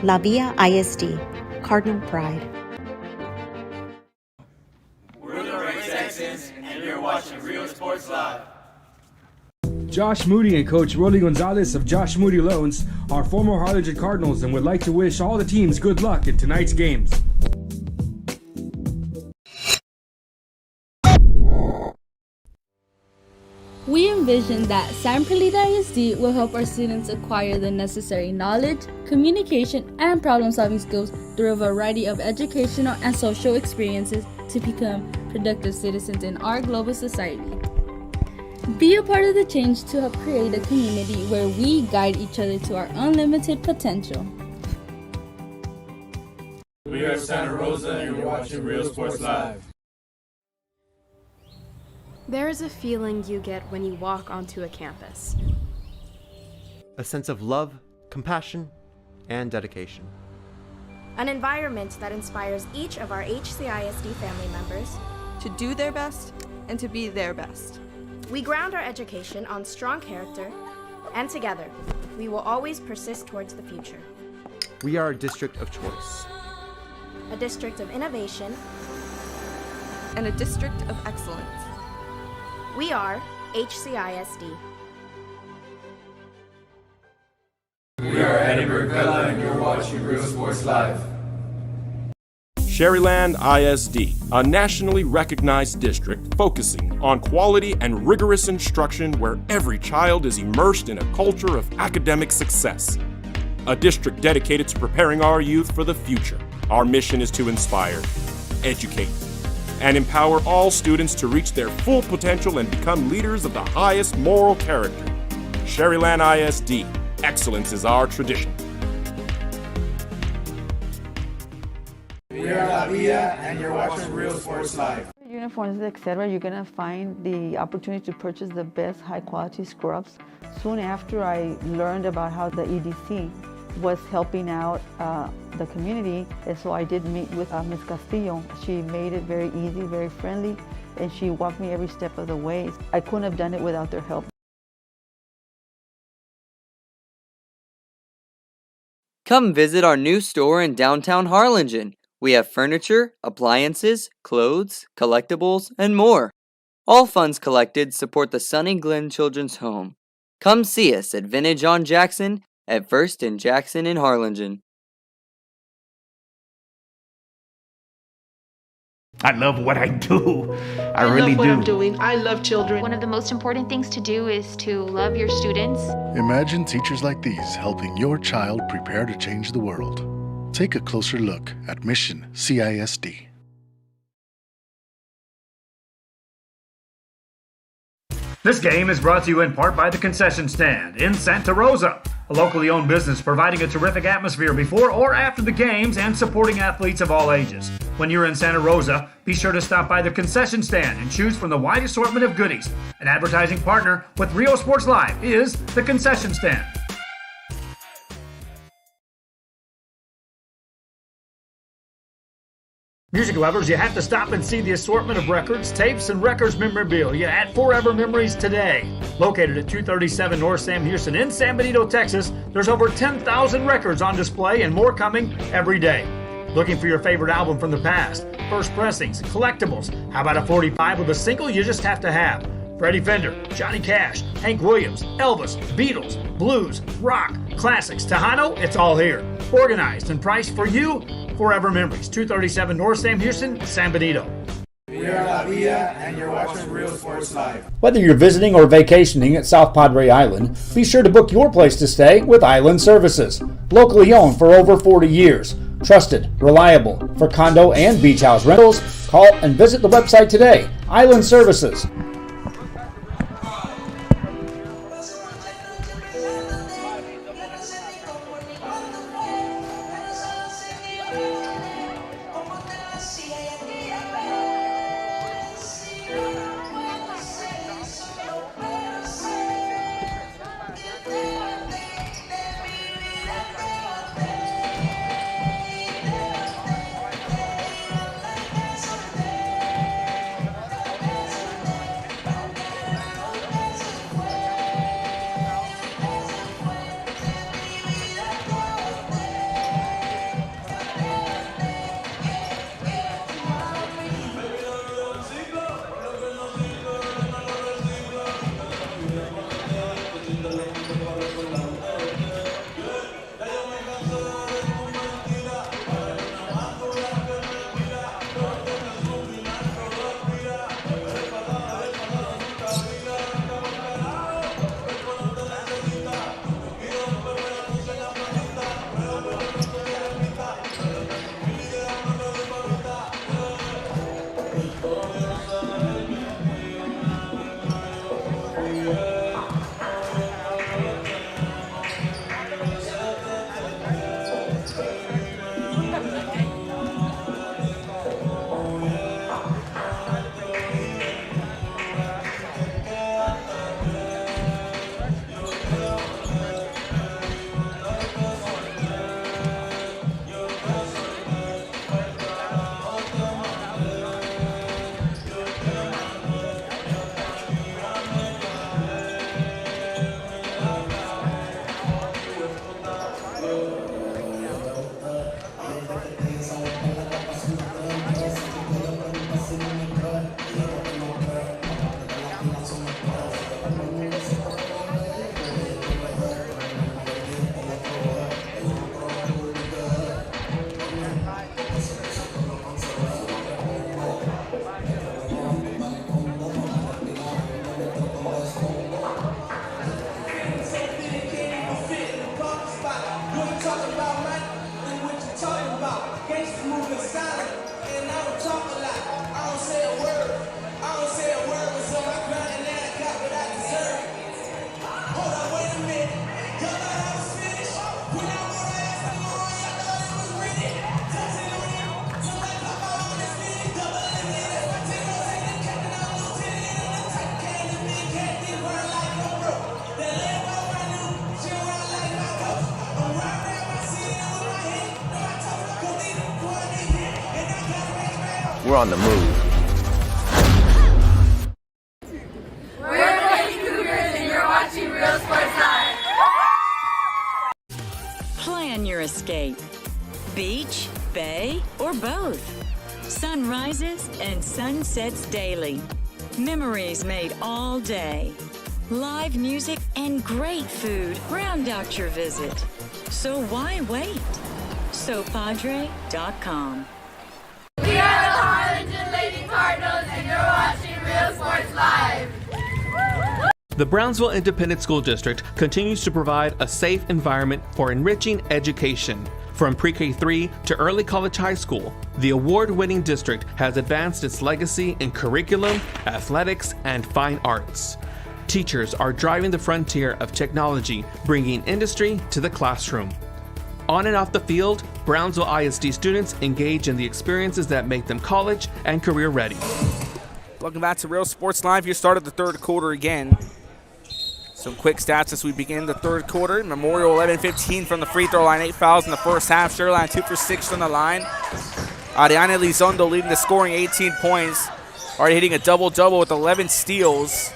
La Villa ISD, Cardinal Pride. We're the Red Texans, and you're watching Real Sports Live. Josh Moody and Coach Rolly Gonzalez of Josh Moody Loans are former Harlingen Cardinals and would like to wish all the teams good luck in tonight's games. We envision that San Perlita ISD will help our students acquire the necessary knowledge, communication, and problem-solving skills through a variety of educational and social experiences to become productive citizens in our global society. Be a part of the change to help create a community where we guide each other to our unlimited potential. We are Santa Rosa, and you're watching Real Sports Live. There is a feeling you get when you walk onto a campus. A sense of love, compassion, and dedication. An environment that inspires each of our HCISD family members to do their best and to be their best. We ground our education on strong character, and together, we will always persist towards the future. We are a district of choice. A district of innovation, and a district of excellence. We are HCISD. We are Edinburgh Bella, and you're watching Real Sports Live. Sharyland ISD, a nationally recognized district focusing on quality and rigorous instruction where every child is immersed in a culture of academic success. A district dedicated to preparing our youth for the future. Our mission is to inspire, educate, and empower all students to reach their full potential and become leaders of the highest moral character. Sharyland ISD, excellence is our tradition. We are La Villa, and you're watching Real Sports Live. Uniforms, etc., you're going to find the opportunity to purchase the best high-quality scrubs. Soon after I learned about how the EDC was helping out the community, and so I did meet with Ms. Castillo. She made it very easy, very friendly, and she walked me every step of the way. I couldn't have done it without their help. Come visit our new store in downtown Harlingen. We have furniture, appliances, clothes, collectibles, and more. All funds collected support the Sunny Glen Children's Home. Come see us at Vintage on Jackson at First and Jackson in Harlingen. I love what I do. I really love what do. I'm doing. I love children. One of the most important things to do is to love your students. Imagine teachers like these helping your child prepare to change the world. Take a closer look at Mission CISD. This game is brought to you in part by the Concession Stand in Santa Rosa, a locally owned business providing a terrific atmosphere before or after the games and supporting athletes of all ages. When you're in Santa Rosa, be sure to stop by the Concession Stand and choose from the wide assortment of goodies. An advertising partner with Rio Sports Live is the Concession Stand. Music lovers, you have to stop and see the assortment of records, tapes, and records memorabilia at Forever Memories today. Located at 237 North Sam Houston in San Benito, Texas, there's over 10,000 records on display and more coming every day. Looking for your favorite album from the past, first pressings, collectibles, how about a 45 with a single you just have to have? Freddie Fender, Johnny Cash, Hank Williams, Elvis, Beatles, blues, rock, classics, Tejano, it's all here. Organized and priced for you. Forever Memories, 237 North Sam Houston, San Benito. We are La Villa, and you're watching Real Sports Live. Whether you're visiting or vacationing at South Padre Island, be sure to book your place to stay with Island Services. Locally owned for over 40 years. Trusted, reliable. For condo and beach house rentals, call and visit the website today. Island Services. We're on the move. We're the Lady Cougars, and you're watching Real Sports Live. Plan your escape. Beach, bay, or both. Sunrises and sunsets daily. Memories made all day. Live music and great food round out your visit. So why wait? SoPadre.com. We are the Harlingen Lady Cardinals, and you're watching Real Sports Live. The Brownsville Independent School District continues to provide a safe environment for enriching education. From pre-K3 to early college high school, the award-winning district has advanced its legacy in curriculum, athletics, and fine arts. Teachers are driving the frontier of technology, bringing industry to the classroom. On and off the field, Brownsville ISD students engage in the experiences that make them college and career ready. Welcome back to Real Sports Live. Here started the third quarter again. Some quick stats as we begin the third quarter. Memorial 11-15 from the free throw line, 8 fouls in the first half. Sharyland 2 for 6 from the line. Ariane Elizondo leading the scoring, 18 points. Already hitting a double-double with 11 steals.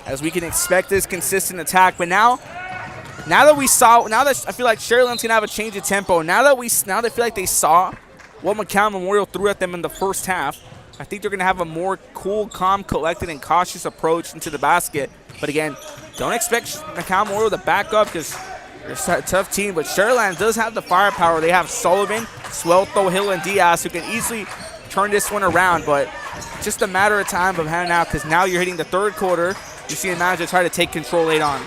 As we can expect this consistent attack. But now that I feel like Sharyland's gonna have a change of tempo. Now that I feel like they saw what McAllen Memorial threw at them in the first half, I think they're gonna have a more cool, calm, collected, and cautious approach into the basket. But again, don't expect McAllen Memorial to back up because they're a tough team. But Sharyland does have the firepower. They have Sullivan, Sweltho, Hill, and Diaz who can easily turn this one around. But just a matter of time of handing out because now you're hitting the third quarter. You see the manager try to take control late on.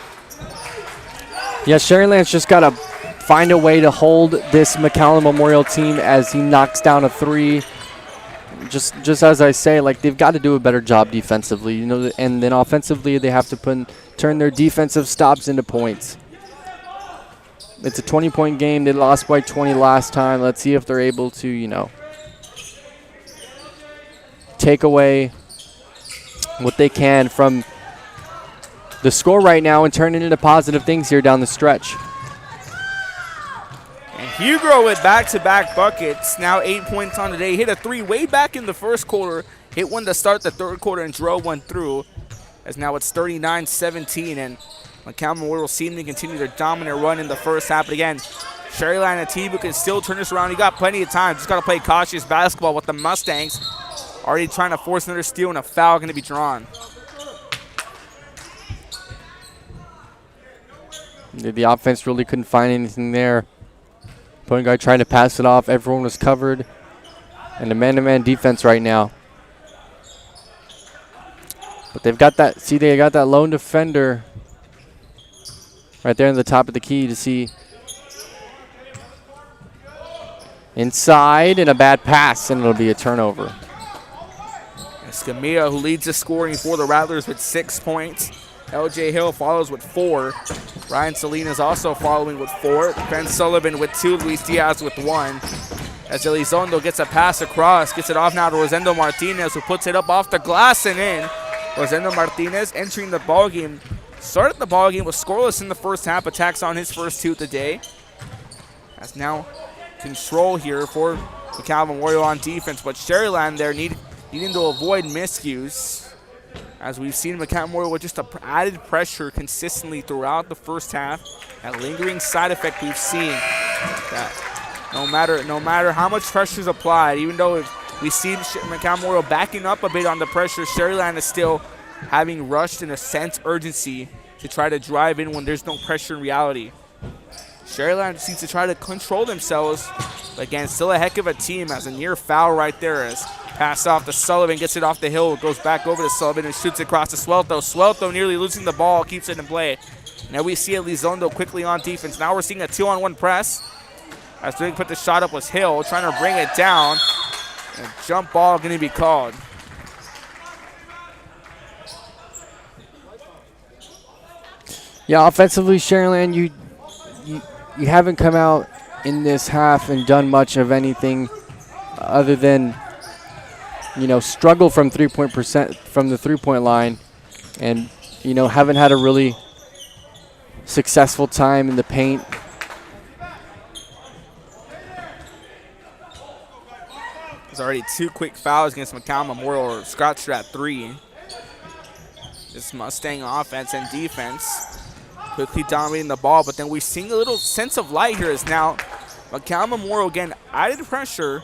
Yeah, Sharyland's just got to find a way to hold this McAllen Memorial team as he knocks down a three. Just as I say, like, they've got to do a better job defensively, you know, and then offensively they have to turn their defensive stops into points. It's a 20-point game. They lost by 20 last time. Let's see if they're able to, you know, take away what they can from the score right now and turn it into positive things here down the stretch. And Hugo with back-to-back buckets, now 8 points on the day. Hit a three way back in the first quarter, hit one to start the third quarter and drove one through. As now it's 39-17, and McAllen Memorial seem to continue their dominant run in the first half. But again, Sharyland, a team who can still turn this around. You got plenty of time. Just got to play cautious basketball with the Mustangs. Already trying to force another steal and a foul going to be drawn. The offense really couldn't find anything there. Point guard trying to pass it off. Everyone was covered. And a man-to-man defense right now. But they've got that, see, they got that lone defender right there in the top of the key to see. Inside, and a bad pass, and it'll be a turnover. Escamilla, who leads the scoring for the Rattlers with 6 points. LJ Hill follows with 4. Ryan Salinas also following with 4. Ben Sullivan with 2. Luis Diaz with 1. As Elizondo gets a pass across, gets it off now to Rosendo Martinez, who puts it up off the glass and in. Rosendo Martinez entering the ballgame. Started the ballgame, was scoreless in the first half. Attacks on his first 2 today. That's now control here for McAllen Memorial on defense, but Sharyland there needing to avoid miscues. As we've seen McAllen Memorial with just added pressure consistently throughout the first half. That lingering side effect we've seen. That no matter how much pressure is applied, even though if we see McAllen Memorial backing up a bit on the pressure, Sharyland is still having rushed in a sense urgency to try to drive in when there's no pressure in reality. Sharyland seems to try to control themselves, but again, still a heck of a team as a near foul right there as pass off to Sullivan, gets it off the hill, goes back over to Sullivan and shoots it across to Sweltho. Sweltho nearly losing the ball, keeps it in play. Now we see Elizondo quickly on defense. Now we're seeing a 2-on-1 press. As they put the shot up was Hill, trying to bring it down. And jump ball going to be called. Yeah, offensively, Sharyland, you haven't come out in this half and done much of anything other than, you know, struggle from the 3-point line, and, you know, haven't had a really successful time in the paint. There's already 2 quick fouls against McAllen Memorial, or scratched at 3. This Mustang offense and defense quickly dominating the ball, but then we're seeing a little sense of light here as now McAllen Memorial again added pressure,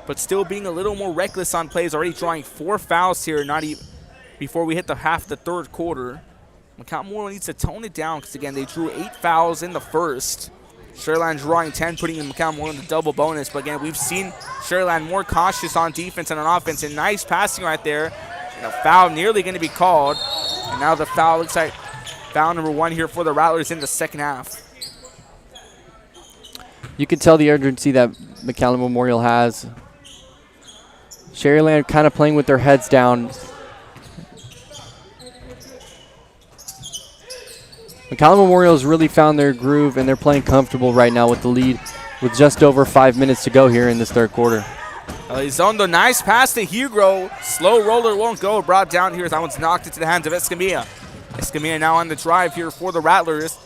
but still being a little more reckless on plays, already drawing 4 fouls here, not even before we hit the half of the third quarter. McAllen Memorial needs to tone it down because, again, they drew 8 fouls in the first. Sharyland drawing 10, putting McAllen Memorial in the double bonus. But again, we've seen Sharyland more cautious on defense and on offense. And nice passing right there. And a foul nearly going to be called. And now the foul looks like foul number 1 here for the Rattlers in the second half. You can tell the urgency that McAllen Memorial has. Sharyland kind of playing with their heads down. McAllen Memorial has really found their groove, and they're playing comfortable right now with the lead with just over 5 minutes to go here in this third quarter. Elizondo, nice pass to Hugo. Slow roller won't go. Brought down here. That one's knocked into the hands of Escamilla. Escamilla now on the drive here for the Rattlers.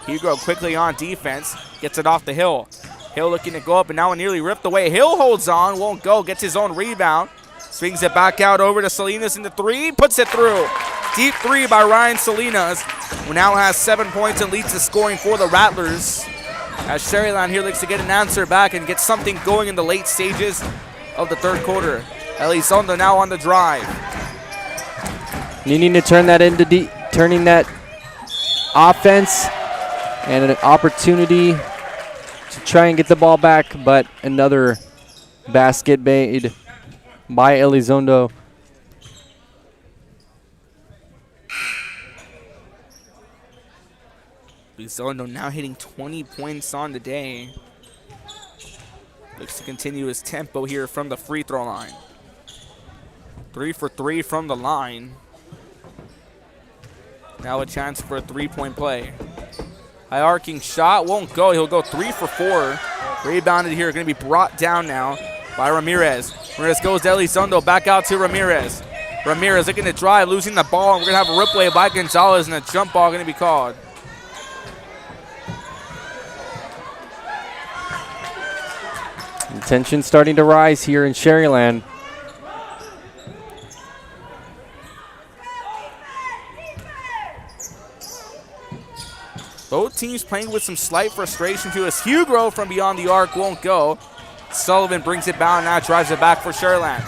Hugo quickly on defense. Gets it off the Hill. Hill looking to go up, and now nearly ripped away. Hill holds on, won't go. Gets his own rebound. Swings it back out over to Salinas in the 3. Puts it through. Deep 3 by Ryan Salinas, who now has 7 points and leads the scoring for the Rattlers. As Sharyland here looks to get an answer back and get something going in the late stages of the third quarter. Elizondo now on the drive. Needing to turn that into turning that offense and an opportunity to try and get the ball back, but another basket made by Elizondo. Elizondo now hitting 20 points on the day. Looks to continue his tempo here from the free throw line. 3 for 3 from the line. Now a chance for a three-point play. High arcing shot won't go. He'll go 3 for 4. Rebounded here, going to be brought down now by Ramirez. Ramirez goes to Elizondo, back out to Ramirez. Ramirez looking to drive, losing the ball. We're going to have a rip play by Gonzalez, and a jump ball going to be called. Tension starting to rise here in Sharyland. Both teams playing with some slight frustration to us. Hugo from beyond the arc won't go. Sullivan brings it down now, drives it back for Sharyland.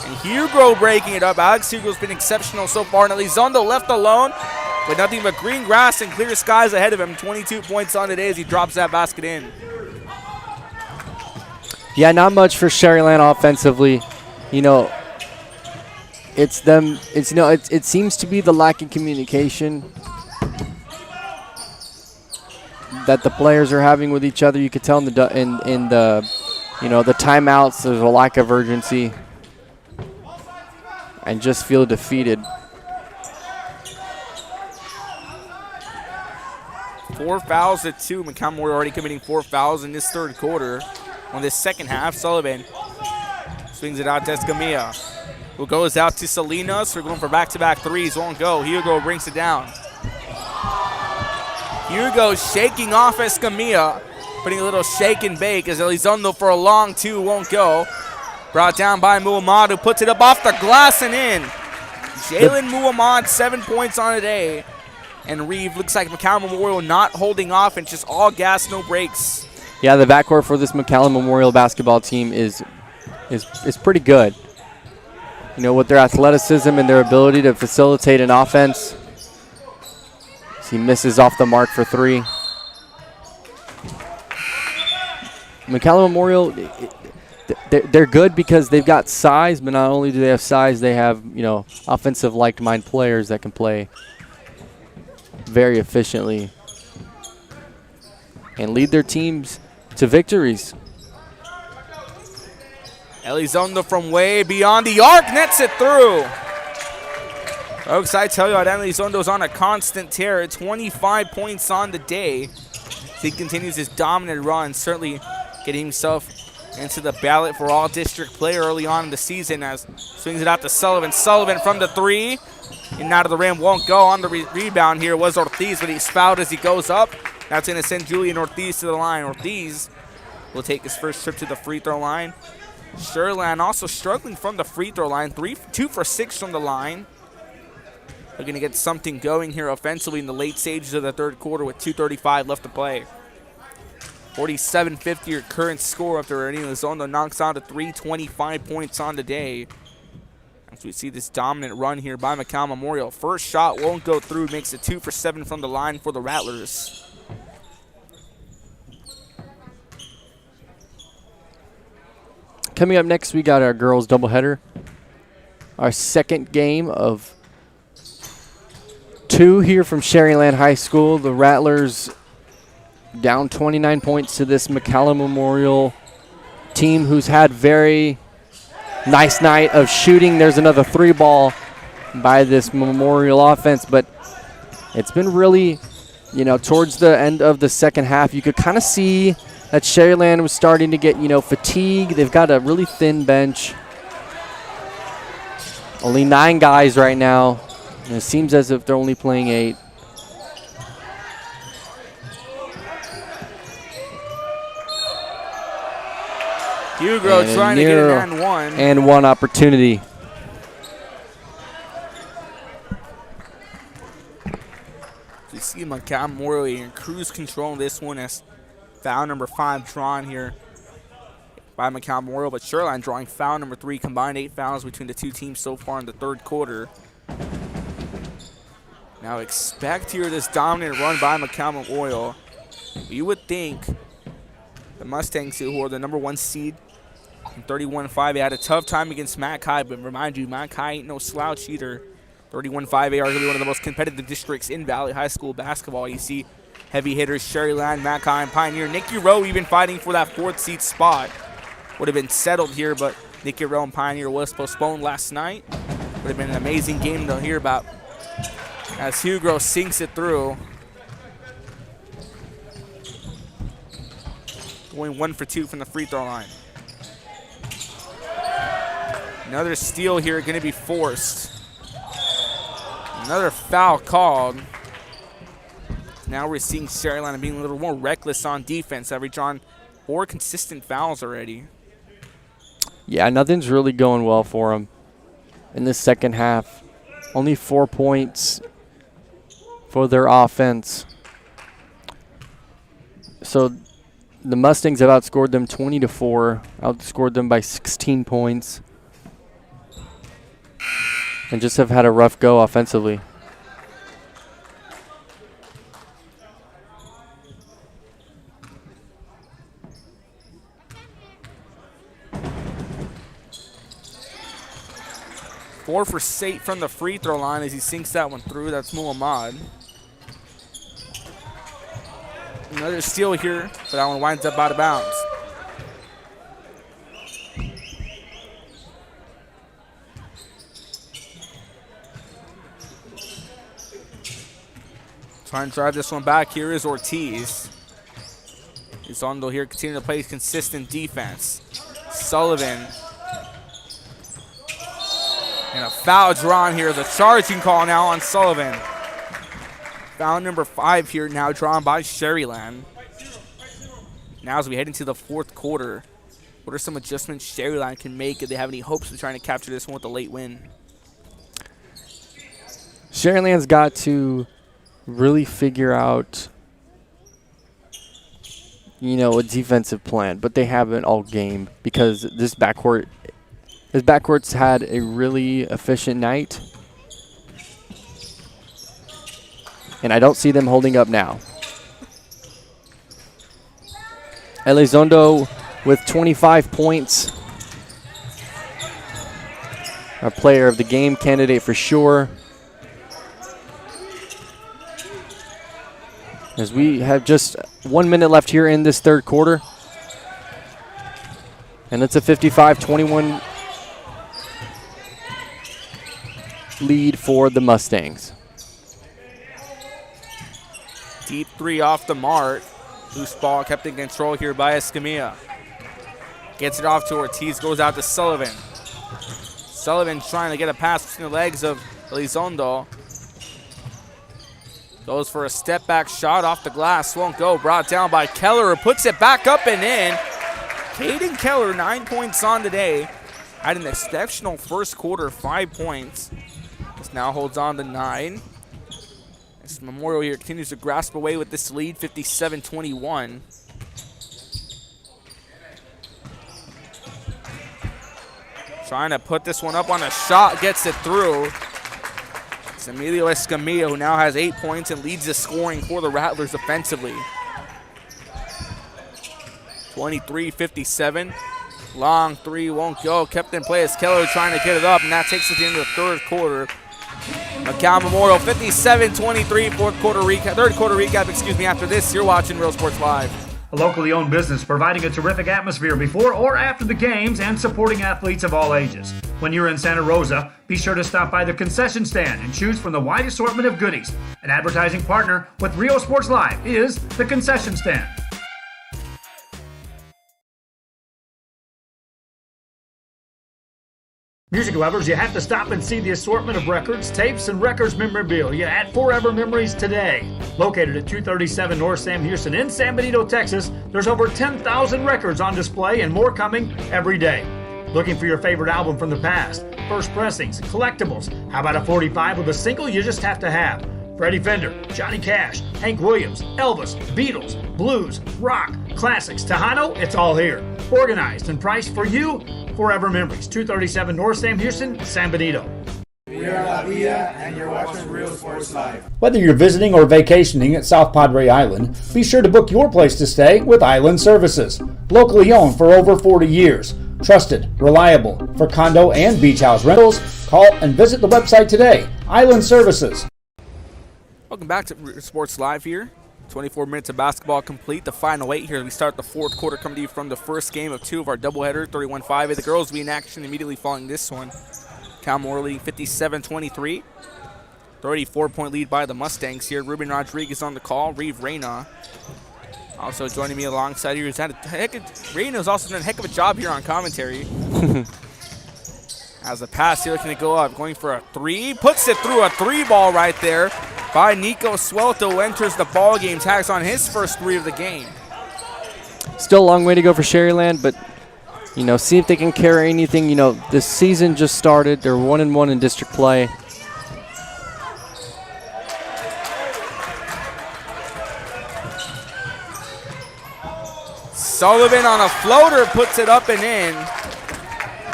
And Hugo breaking it up. Alex Hugo's been exceptional so far. And Elizondo left alone with nothing but green grass and clear skies ahead of him. 22 points on the day as he drops that basket in. Yeah, not much for Sharyland offensively. You know, it's them. It's it seems to be the lack of communication that the players are having with each other. You could tell in the the timeouts there's a lack of urgency and just feel defeated. 4 fouls at 2. McAllen Memorial already committing 4 fouls in this third quarter. On this second half, Sullivan swings it out to Escamilla, who goes out to Salinas. We're going for back-to-back threes. Won't go. Hugo brings it down. Hugo shaking off Escamilla, putting a little shake and bake as Elizondo for a long 2 won't go. Brought down by Muhammad, who puts it up off the glass and in. Jalen Muhammad, 7 points on a day. And Reeve looks like McAllen Memorial not holding off and just all gas, no breaks. Yeah, the backcourt for this McAllen Memorial basketball team is pretty good. You know, with their athleticism and their ability to facilitate an offense. He misses off the mark for 3. McAllen Memorial, they're good because they've got size, but not only do they have size, they have, offensive like-minded players that can play very efficiently and lead their teams to victories. Elizondo from way beyond the arc nets it through. Folks, I tell you, Elizondo's on a constant tear. 25 points on the day. He continues his dominant run, certainly getting himself into the ballot for all-district player early on in the season as swings it out to Sullivan. Sullivan from the 3. And out of the rim, won't go. On the rebound here was Ortiz, but he's fouled as he goes up. That's going to send Julian Ortiz to the line. Ortiz will take his first trip to the free throw line. Sharyland also struggling from the free throw line. 2 for 6 from the line. They're going to get something going here offensively in the late stages of the third quarter with 2:35 left to play. 47-50 your current score after Elizondo knocks out a 325 points on the day. As we see this dominant run here by McAllen Memorial. First shot won't go through. Makes it 2 for 7 from the line for the Rattlers. Coming up next, we got our girls doubleheader. Our second game of 2 here from Sharyland High School. The Rattlers down 29 points to this McAllen Memorial team who's had very nice night of shooting. There's another 3-ball by this Memorial offense, but it's been really, you know, towards the end of the second half, you could kind of see that Sharyland was starting to get, you know, fatigue. They've got a really thin bench. Only 9 guys right now. And it seems as if they're only playing 8. Hugo trying to get an and one. And one opportunity. You see McAllen Memorial in cruise control in this one as foul number 5 drawn here by McAllen Memorial, but Sharyland drawing foul number 3, combined 8 fouls between the two teams so far in the third quarter. Now expect here this dominant run by McAllen Memorial. You would think the Mustangs, who are the number 1 seed in 31-5, they had a tough time against Mac High, but remind you, Mac High ain't no slouch either. 31-5, they are arguably one of the most competitive districts in Valley High School basketball. You see heavy hitters Sharyland, Mac High, and Pioneer. Nicky Rowe even fighting for that 4th seed spot. Would have been settled here, but Nicky Rowe and Pioneer was postponed last night. Would have been an amazing game to hear about as Hugo sinks it through. Going 1 for 2 from the free throw line. Another steal here going to be forced. Another foul called. Now we're seeing Sharyland being a little more reckless on defense. They've drawn 4 consistent fouls already. Yeah, nothing's really going well for them in the second half. Only 4 points for their offense. So the Mustangs have outscored them 20-4, outscored them by 16 points, and just have had a rough go offensively. Four for 8 from the free throw line as he sinks that one through. That's Muhammad. Another steal here, but that one winds up out of bounds. Trying to drive this one back here is Ortiz. Izondo here continuing to play consistent defense. Sullivan. And a foul drawn here. The charging call now on Sullivan. Foul number 5 here now drawn by Sharyland. Now as we head into the 4th quarter, what are some adjustments Sharyland can make if they have any hopes of trying to capture this one with a late win? Sharyland's got to really figure out, you know, a defensive plan, but they haven't all game because this backcourt's had a really efficient night, and I don't see them holding up now. Elizondo with 25 points, our player of the game candidate for sure. As we have just 1 minute left here in this third quarter. And it's a 55-21 lead for the Mustangs. Deep 3 off the mark. Loose ball kept in control here by Escamilla. Gets it off to Ortiz, goes out to Sullivan. Sullivan trying to get a pass between the legs of Elizondo. Goes for a step back shot off the glass, won't go. Brought down by Keller, who puts it back up and in. Caden Keller, 9 points on today. Had an exceptional first quarter, 5 points. This now holds on to 9. This Memorial here continues to grasp away with this lead, 57-21. Trying to put this one up on a shot, gets it through. It's Emilio Escamilla, who now has 8 points and leads the scoring for the Rattlers offensively. 23-57. Long three won't go. Kept in play as Keller trying to get it up, and that takes it to the end of the third quarter. McAllen Memorial 57-23, third quarter recap, after this. You're watching Real Sports Live. A locally owned business providing a terrific atmosphere before or after the games and supporting athletes of all ages. When you're in Santa Rosa, be sure to stop by the concession stand and choose from the wide assortment of goodies. An advertising partner with Real Sports Live is the concession stand. Music lovers, you have to stop and see the assortment of records, tapes, and records memorabilia at Forever Memories today. Located at 237 North Sam Houston in San Benito, Texas, there's over 10,000 records on display and more coming every day. Looking for your favorite album from the past, first pressings, collectibles? How about a 45 with a single you just have to have? Freddie Fender, Johnny Cash, Hank Williams, Elvis, Beatles, blues, rock, classics, Tejano, it's all here. Organized and priced for you. Forever Memories, 237 North Sam Houston, San Benito. We are La Villa, and you're watching Real Sports Live. Whether you're visiting or vacationing at South Padre Island, be sure to book your place to stay with Island Services. Locally owned for over 40 years. Trusted, reliable for condo and beach house rentals. Call and visit the website today. Island Services. Welcome back to Real Sports Live here. 24 minutes of basketball complete. The final 8 here. We start the fourth quarter coming to you from the first game of 2 of our doubleheader, 31-5. The girls will be in action immediately following this one. Cal Morley 57-23. 34-point lead by the Mustangs here. Ruben Rodriguez on the call. Reeve Reyna also joining me alongside here. Reyna's also done a heck of a job here on commentary. As the pass here looking to go up. Going for a 3. Puts it through a 3 ball right there by Nico Swelto. Enters the ball game. Tags on his first 3 of the game. Still a long way to go for Sharyland, but see if they can carry anything. This season just started. They're 1-1 in district play. Sullivan on a floater puts it up and in.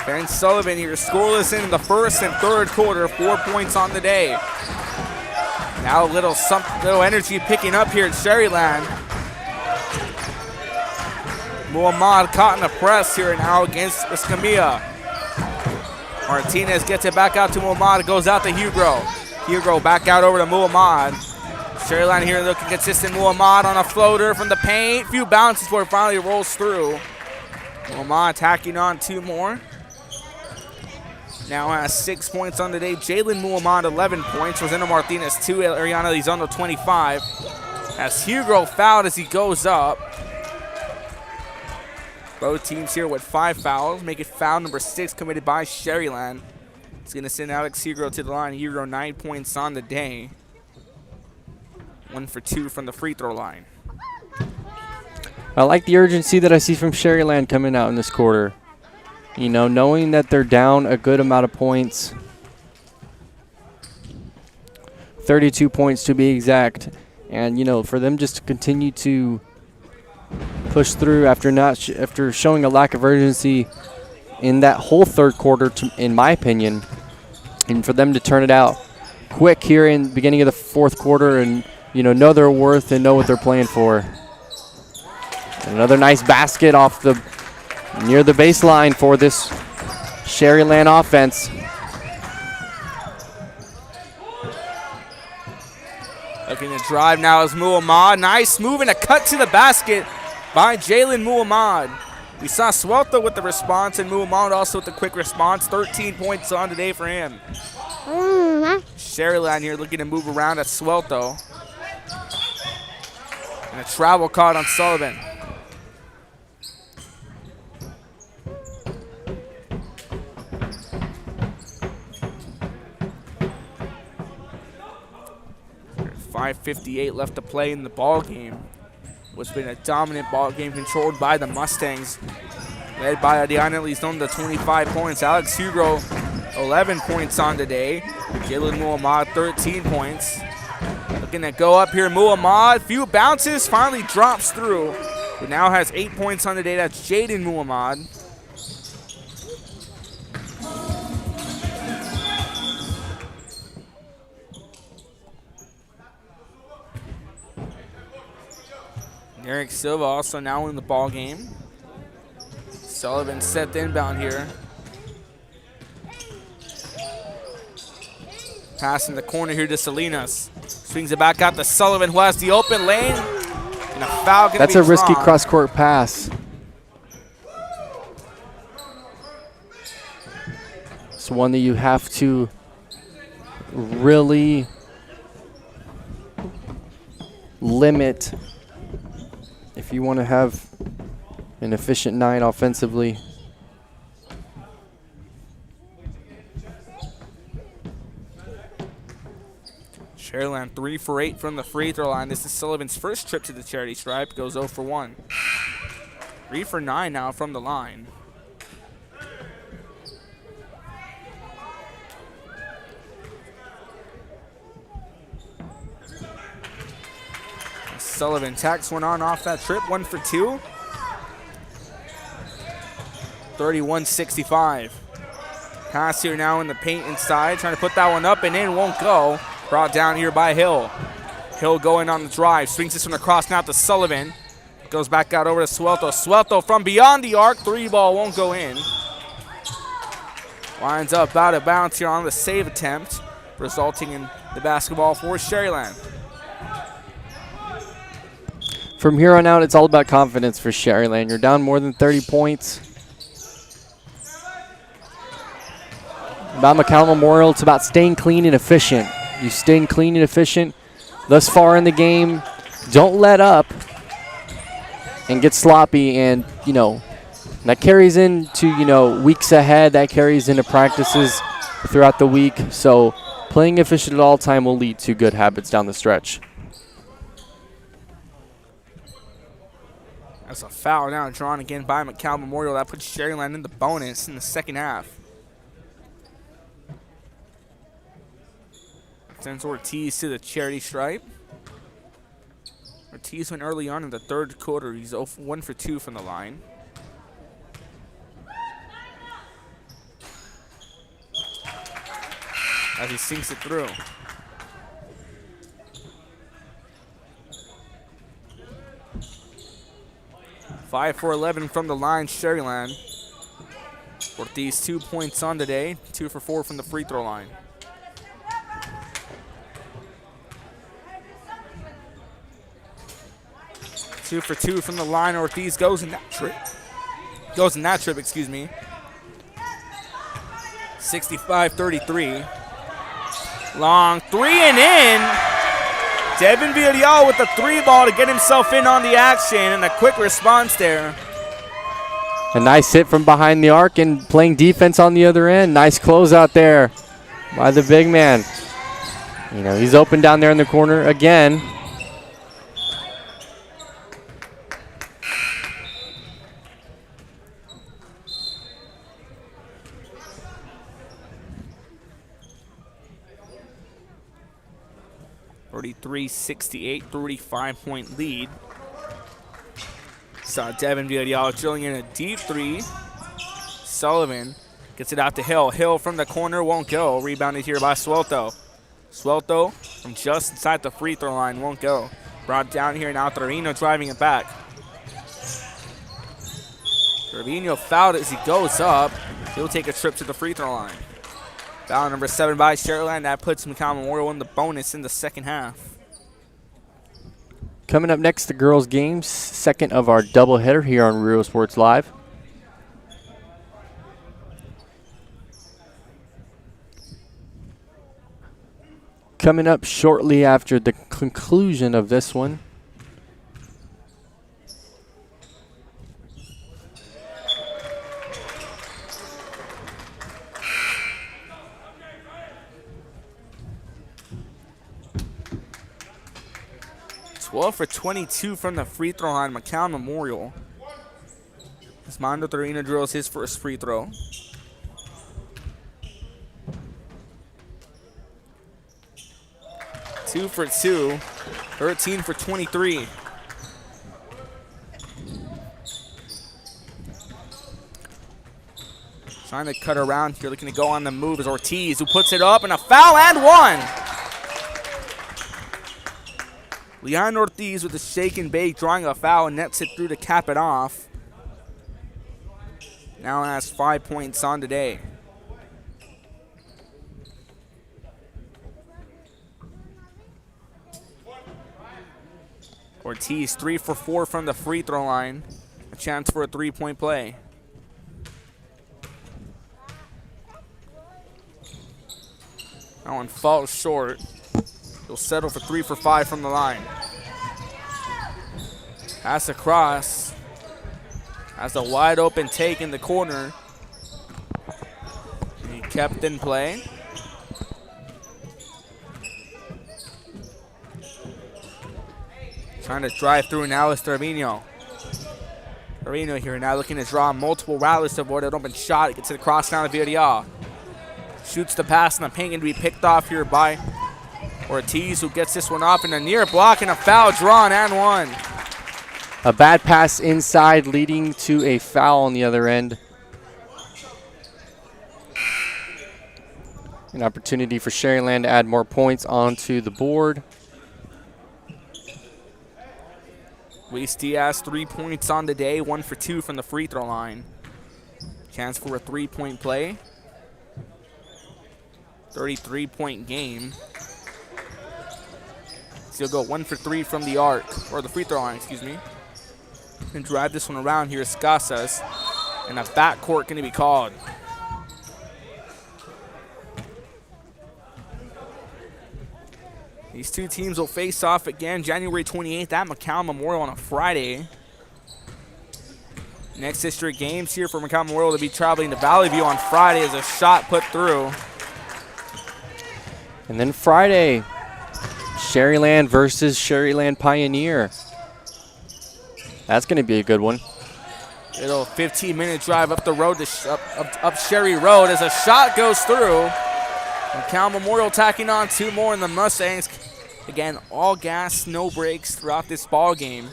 Ben Sullivan here scoreless in the first and third quarter. 4 points on the day. Now a little energy picking up here at Sharyland. Muhammad caught in the press here now against Escamilla. Martinez gets it back out to Muhammad. Goes out to Hugo. Hugo back out over to Muhammad. Sharyland here looking consistent. Muhammad on a floater from the paint. Few bounces before it finally rolls through. Muhammad tacking on 2 more. Now has 6 points on the day. Jalen Muhammad 11 points. Rosendo Martinez 2. Ariana Elizondo 25. As Hugo fouled as he goes up. Both teams here with 5 fouls. Make it foul number 6 committed by Sharyland. It's going to send Alex Hugo to the line. Hugo 9 points on the day. 1 for 2 from the free throw line. I like the urgency that I see from Sharyland coming out in this quarter. Knowing that they're down a good amount of points. 32 points to be exact. And, for them just to continue to push through after showing a lack of urgency in that whole third quarter, in my opinion. And for them to turn it out quick here in the beginning of the fourth quarter and, know their worth and know what they're playing for. Another nice basket off near the baseline for this Sharyland offense. Looking to drive now is Muhammad. Nice move and a cut to the basket by Jalen Muhammad. We saw Swelto with the response and Muhammad also with the quick response. 13 points on today for him. Sharyland here looking to move around at Swelto. And a travel caught on Sullivan. .5:58 left to play in the ball game. What's been a dominant ball game controlled by the Mustangs. Led by Adiana Elizondo, 25 points. Alex Hugo, 11 points on today. Jalen Muhammad, 13 points. Looking to go up here, Muhammad. Few bounces, finally drops through. But now has 8 points on the day. That's Jaden Muhammad. Eric Silva also now in the ball game. Sullivan set the inbound here. Pass in the corner here to Salinas. Swings it back out to Sullivan, who has the open lane. And a foul gonna That's be a risky drawn. cross-court pass. It's one that you have to really limit if you want to have an efficient night offensively. Sharyland 3 for 8 from the free throw line. This is Sullivan's first trip to the charity stripe. Goes 0 for 1. 3 for 9 now from the line. Sullivan tacks one on off that trip. 1 for 2. 31-65. Pass here now in the paint inside. Trying to put that one up and in. Won't go. Brought down here by Hill. Hill going on the drive. Swings this one across now to Sullivan. Goes back out over to Suelto. Suelto from beyond the arc. 3 ball won't go in. Winds up out of bounds here on the save attempt, resulting in the basketball for Sharyland. From here on out, it's all about confidence for Sharyland. You're down more than 30 points. About McAllen Memorial, it's about staying clean and efficient. You staying clean and efficient thus far in the game. Don't let up and get sloppy, and, you know, that carries into, you know, weeks ahead. That carries into practices throughout the week. So playing efficient at all time will lead to good habits down the stretch. That's a foul now drawn again by McAllen Memorial. That puts Sharyland in the bonus in the second half. Sends Ortiz to the charity stripe. Ortiz went early on in the third quarter. He's 1 for 2 from the line. As he sinks it through. Five for 11 from the line, Sharyland. Ortiz 2 points on today, 2 for 4 from the free throw line. Two for 2 from the line. Ortiz goes in that trip. Excuse me. 65-33. Long 3 and in. Devin Villarreal with the 3 ball to get himself in on the action, and a quick response there. A nice hit from behind the arc and playing defense on the other end. Nice closeout there by the big man. You know, he's open down there in the corner again. 33-68, 35-point lead. Saw Devin Villarreal drilling in a deep 3. Sullivan gets it out to Hill. Hill from the corner won't go. Rebounded here by Suelto. Suelto from just inside the free throw line won't go. Brought down here now. Trevino driving it back. Trevino fouled as he goes up. He'll take a trip to the free throw line. Foul number 7 by Sharyland. That puts McAllen Memorial in the bonus in the second half. Coming up next, the girls' games, second of our doubleheader here on Real Sports Live. Coming up shortly after the conclusion of this one. Twelve for 22 from the free throw line, McAllen Memorial. As Mando Torino drills his first free throw. Two for 2, 13 for 23. Trying to cut around here, looking to go on the move is Ortiz, who puts it up, and a foul and one. Leon Ortiz with a shake and bake, drawing a foul, and nets it through to cap it off. now has 5 points on today. Ortiz 3 for 4 from the free throw line. A chance for a 3-point play. That one falls short. He'll settle for 3 for 5 from the line. Pass across. Has a wide open take in the corner. He kept in play. Trying to drive through now is Trevino. Trevino here now looking to draw multiple Rattlers to avoid an open shot. It gets it across now to Villarreal. Shoots the pass in the paint and to be picked off here by Ortiz, who gets this one off in a near block and a foul drawn and one. A bad pass inside leading to a foul on the other end. An opportunity for Sharyland to add more points onto the board. Luis Diaz 3 points on the day, 1 for 2 from the free throw line. Chance for a 3-point play. 33-point game. So he'll go 1 for 3 from the arc, or the free throw line, excuse me. And drive this one around here is Casas. And a backcourt going to be called. These two teams will face off again January 28th at McAllen Memorial on a Friday. Next district games here for McAllen Memorial to be traveling to Valley View on Friday as a shot put through. And then Friday, Sharyland versus Sharyland Pioneer. That's going to be a good one. Little 15-minute drive up the road to up Sherry Road as a shot goes through. McAllen Memorial tacking on 2 more in the Mustangs. Again, all gas, no brakes throughout this ball game.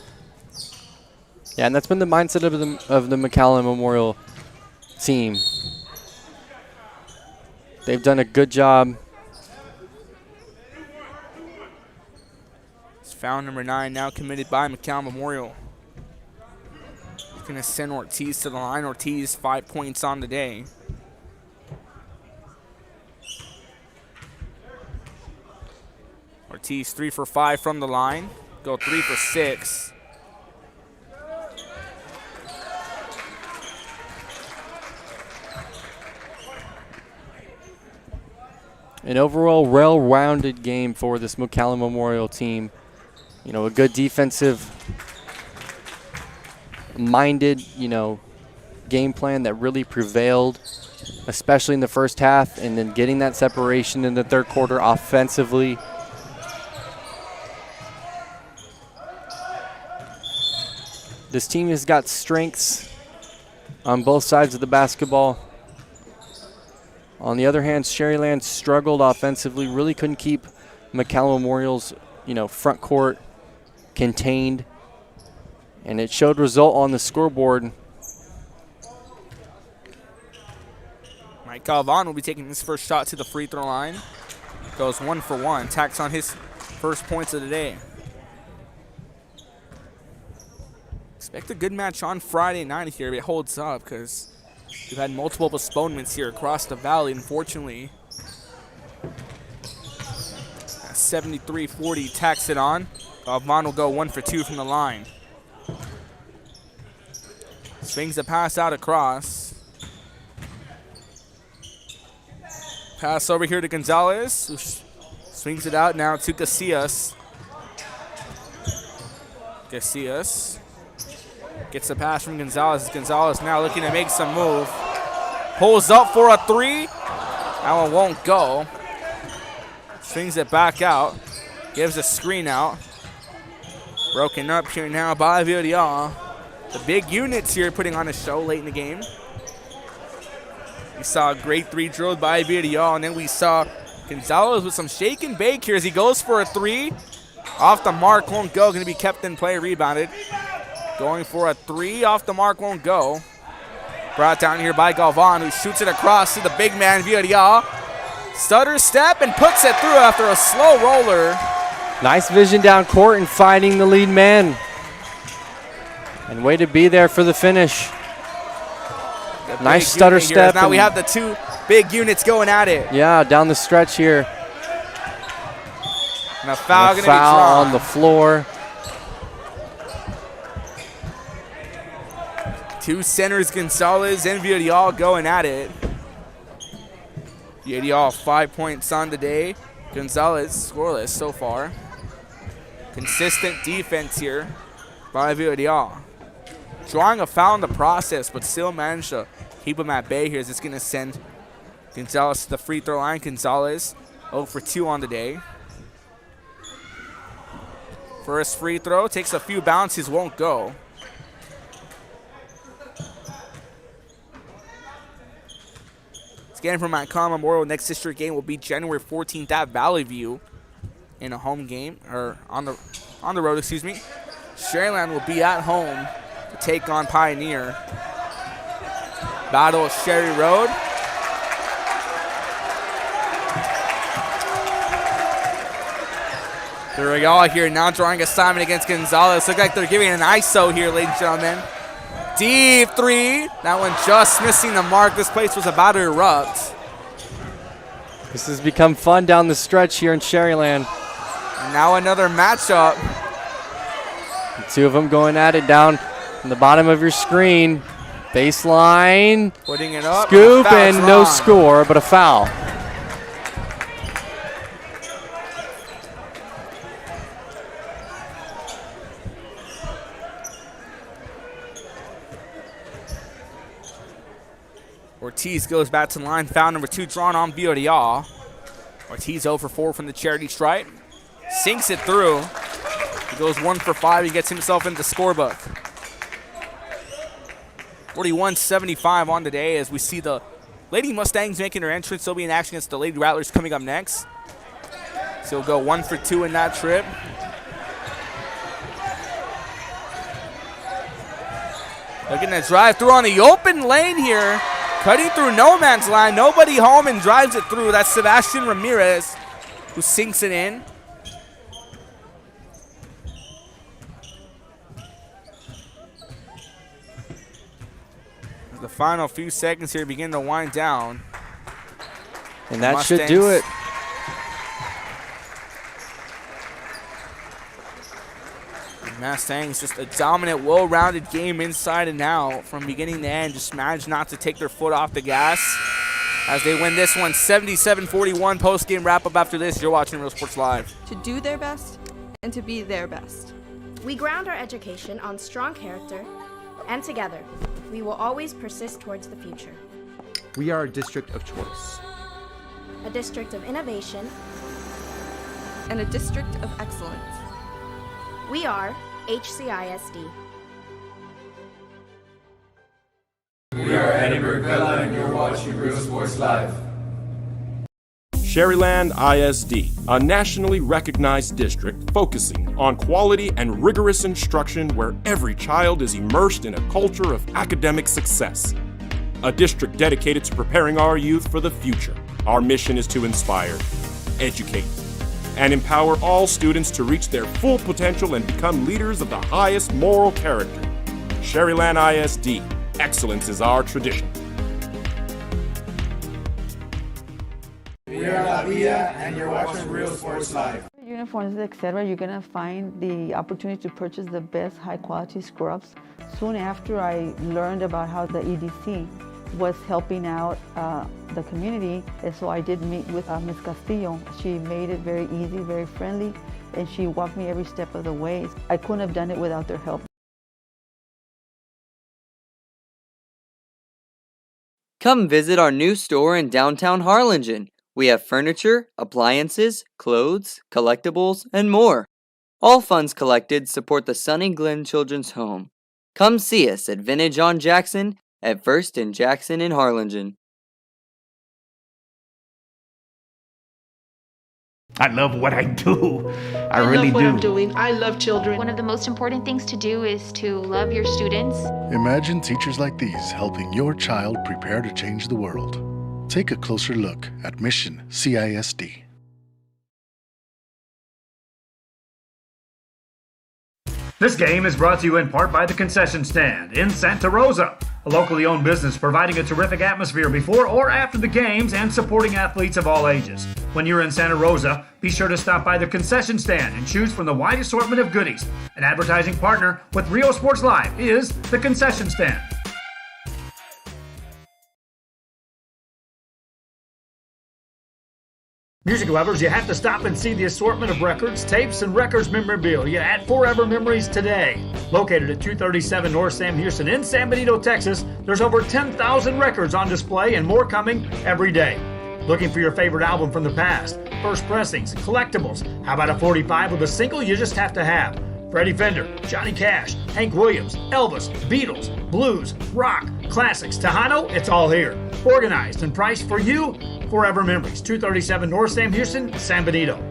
Yeah, and that's been the mindset of the McAllen Memorial team. They've done a good job. It's foul number 9 now committed by McAllen Memorial. He's going to send Ortiz to the line. Ortiz 5 points on the day. Ortiz 3 for 5 from the line. Go 3 for 6. An overall well-rounded game for this McAllen Memorial team. You know, a good defensive-minded, game plan that really prevailed, especially in the first half, and then getting that separation in the third quarter offensively. This team has got strengths on both sides of the basketball. On the other hand, Sharyland struggled offensively, really couldn't keep McAllen Memorial's, front court contained. And it showed result on the scoreboard. Mike Galvan will be taking his first shot to the free throw line. Goes 1 for 1, tacks on his first points of the day. Expect a good match on Friday night here if it holds up, because we've had multiple postponements here across the valley, unfortunately. 73-40 tacks it on. Galvan will go 1 for 2 from the line. Swings the pass out across. Pass over here to Gonzalez, who swings it out now to Casillas. Casillas gets the pass from Gonzalez. Gonzalez now looking to make some move. Pulls up for a 3. That one won't go. Swings it back out. Gives a screen out. Broken up here now by Villarreal. The big units here putting on a show late in the game. We saw a great 3 drilled by Villarreal, and then we saw Gonzalez with some shake and bake here as he goes for a 3. Off the mark, won't go. Going to be kept in play, rebounded. Going for a 3, off the mark, won't go. Brought down here by Galvan, who shoots it across to the big man, Villarreal. Stutter step and puts it through after a slow roller. Nice vision down court and finding the lead man. And way to be there for the finish. Nice stutter step. Now we have the two big units going at it. Yeah, down the stretch here. And a foul going to be drawn on the floor. Two centers, Gonzalez and Villarreal, going at it. Villarreal 5 points on the day. Gonzalez scoreless so far. Consistent defense here by Villarreal. Drawing a foul in the process, but still managed to keep him at bay here. Is this going to send Gonzalez to the free throw line? Gonzalez 0 for 2 on the day. First free throw, takes a few bounces, won't go. Again, from McAllen Memorial, next district game will be January 14th at Valley View in a home game, or on the road, excuse me. Sharyland will be at home to take on Pioneer. Battle of Sherry Road. There we go here, now drawing assignment against Gonzalez. Look like they're giving an ISO here, ladies and gentlemen. Deep three. That one just missing the mark. This place was about to erupt. This has become fun down the stretch here in Sharyland. And now another matchup. The two of them going at it down in the bottom of your screen. Baseline. Putting it up. Scoop and no score, but a foul. Ortiz goes back to the line. Foul number 2 drawn on Villarreal. Ortiz 0 for 4 from the charity stripe. Sinks it through. He goes 1 for 5. He gets himself into the scorebook. 41-75 on the day as we see the Lady Mustangs making their entrance. They'll be in action against the Lady Rattlers coming up next. So he'll go 1 for 2 in that trip. Looking to drive through on the open lane here. Cutting through no man's line. Nobody home and drives it through. That's Sebastian Ramirez who sinks it in. The final few seconds here begin to wind down. And that should do it. Mustangs just a dominant, well-rounded game inside and out from beginning to end. Just managed not to take their foot off the gas as they win this one 77-41. Post-game wrap-up after this. You're watching Real Sports Live. To do their best and to be their best. We ground our education on strong character, and together, we will always persist towards the future. We are a district of choice. A district of innovation. And a district of excellence. We are HCISD. We are Eddie McAllen and you're watching Real Sports Live. Sharyland ISD, a nationally recognized district focusing on quality and rigorous instruction where every child is immersed in a culture of academic success. A district dedicated to preparing our youth for the future. Our mission is to inspire, educate, and empower all students to reach their full potential and become leaders of the highest moral character. Sharyland ISD, excellence is our tradition. We are La Vida and you're watching Real Sports Live. Uniforms, etc., you're going to find the opportunity to purchase the best high-quality scrubs. Soon after I learned about how the EDC was helping out the community, and so I did meet with Ms. Castillo. She made it very easy, very friendly, and she walked me every step of the way. I couldn't have done it without their help. Come visit our new store in downtown Harlingen. We have furniture, appliances, clothes, collectibles, and more. All funds collected support the Sunny Glen Children's Home. Come see us at Vintage on Jackson at First and Jackson in Harlingen. I love what I do. I really love what do. I'm doing. I love children. One of the most important things to do is to love your students. Imagine teachers like these helping your child prepare to change the world. Take a closer look at Mission CISD. This game is brought to you in part by the Concession Stand in Santa Rosa, a locally owned business providing a terrific atmosphere before or after the games and supporting athletes of all ages. When you're in Santa Rosa, be sure to stop by the Concession Stand and choose from the wide assortment of goodies. An advertising partner with Rio Sports Live is the Concession Stand. Music lovers, you have to stop and see the assortment of records, tapes, and records memorabilia at Forever Memories today. Located at 237 North Sam Houston in San Benito, Texas, there's over 10,000 records on display and more coming every day. Looking for your favorite album from the past, first pressings, collectibles? How about a 45 with a single you just have to have? Freddie Fender, Johnny Cash, Hank Williams, Elvis, Beatles, blues, rock, classics, Tejano, it's all here. Organized and priced for you. Forever Memories, 237 North Sam Houston, San Benito.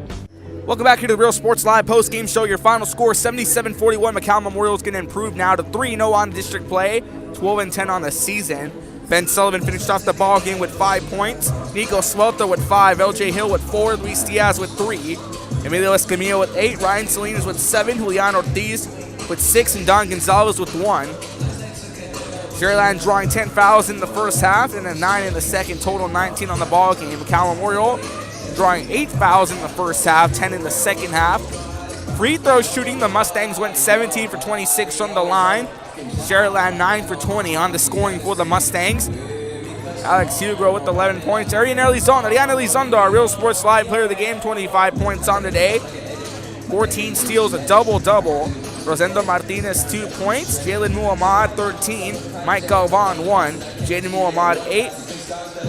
Welcome back here to the Real Sports Live post-game show. Your final score, 77-41. McAllen Memorial is going to improve now to 3-0 on district play, 12-10 on the season. Ben Sullivan finished off the ball game with 5 points. Nico Swelta with 5. LJ Hill with 4. Luis Diaz with 3. Emilio Escamilla with 8. Ryan Salinas with 7. Julian Ortiz with 6. And Don Gonzalez with 1. Sharyland drawing 10 fouls in the first half and then 9 in the second, total 19 on the ball game. McAllen Memorial drawing 8 fouls in the first half, 10 in the second half. Free throw shooting, the Mustangs went 17 for 26 from the line. Sharyland 9 for 20 on the scoring for the Mustangs. Alex Hugo with 11 points. Ariana Elizondo, our Real Sports Live player of the game, 25 points on the day. 14 steals, a double-double. Rosendo Martinez, 2 points. Jalen Muhammad, 13. Mike Galvan, 1. Jaden Muhammad, 8.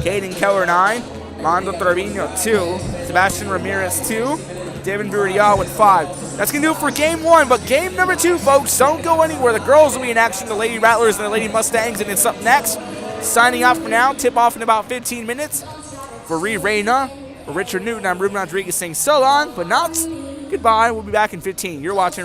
Caden Keller, 9. Mando Trevino, 2. Sebastian Ramirez, 2. Devin Virial with 5. That's going to do it for game 1, but game number 2, folks, don't go anywhere. The girls will be in action, the Lady Rattlers and the Lady Mustangs, and it's up next. Signing off for now, tip off in about 15 minutes. For Reyna, for Richard Newton, I'm Ruben Rodriguez saying so long, but not goodbye. We'll be back in 15. You're watching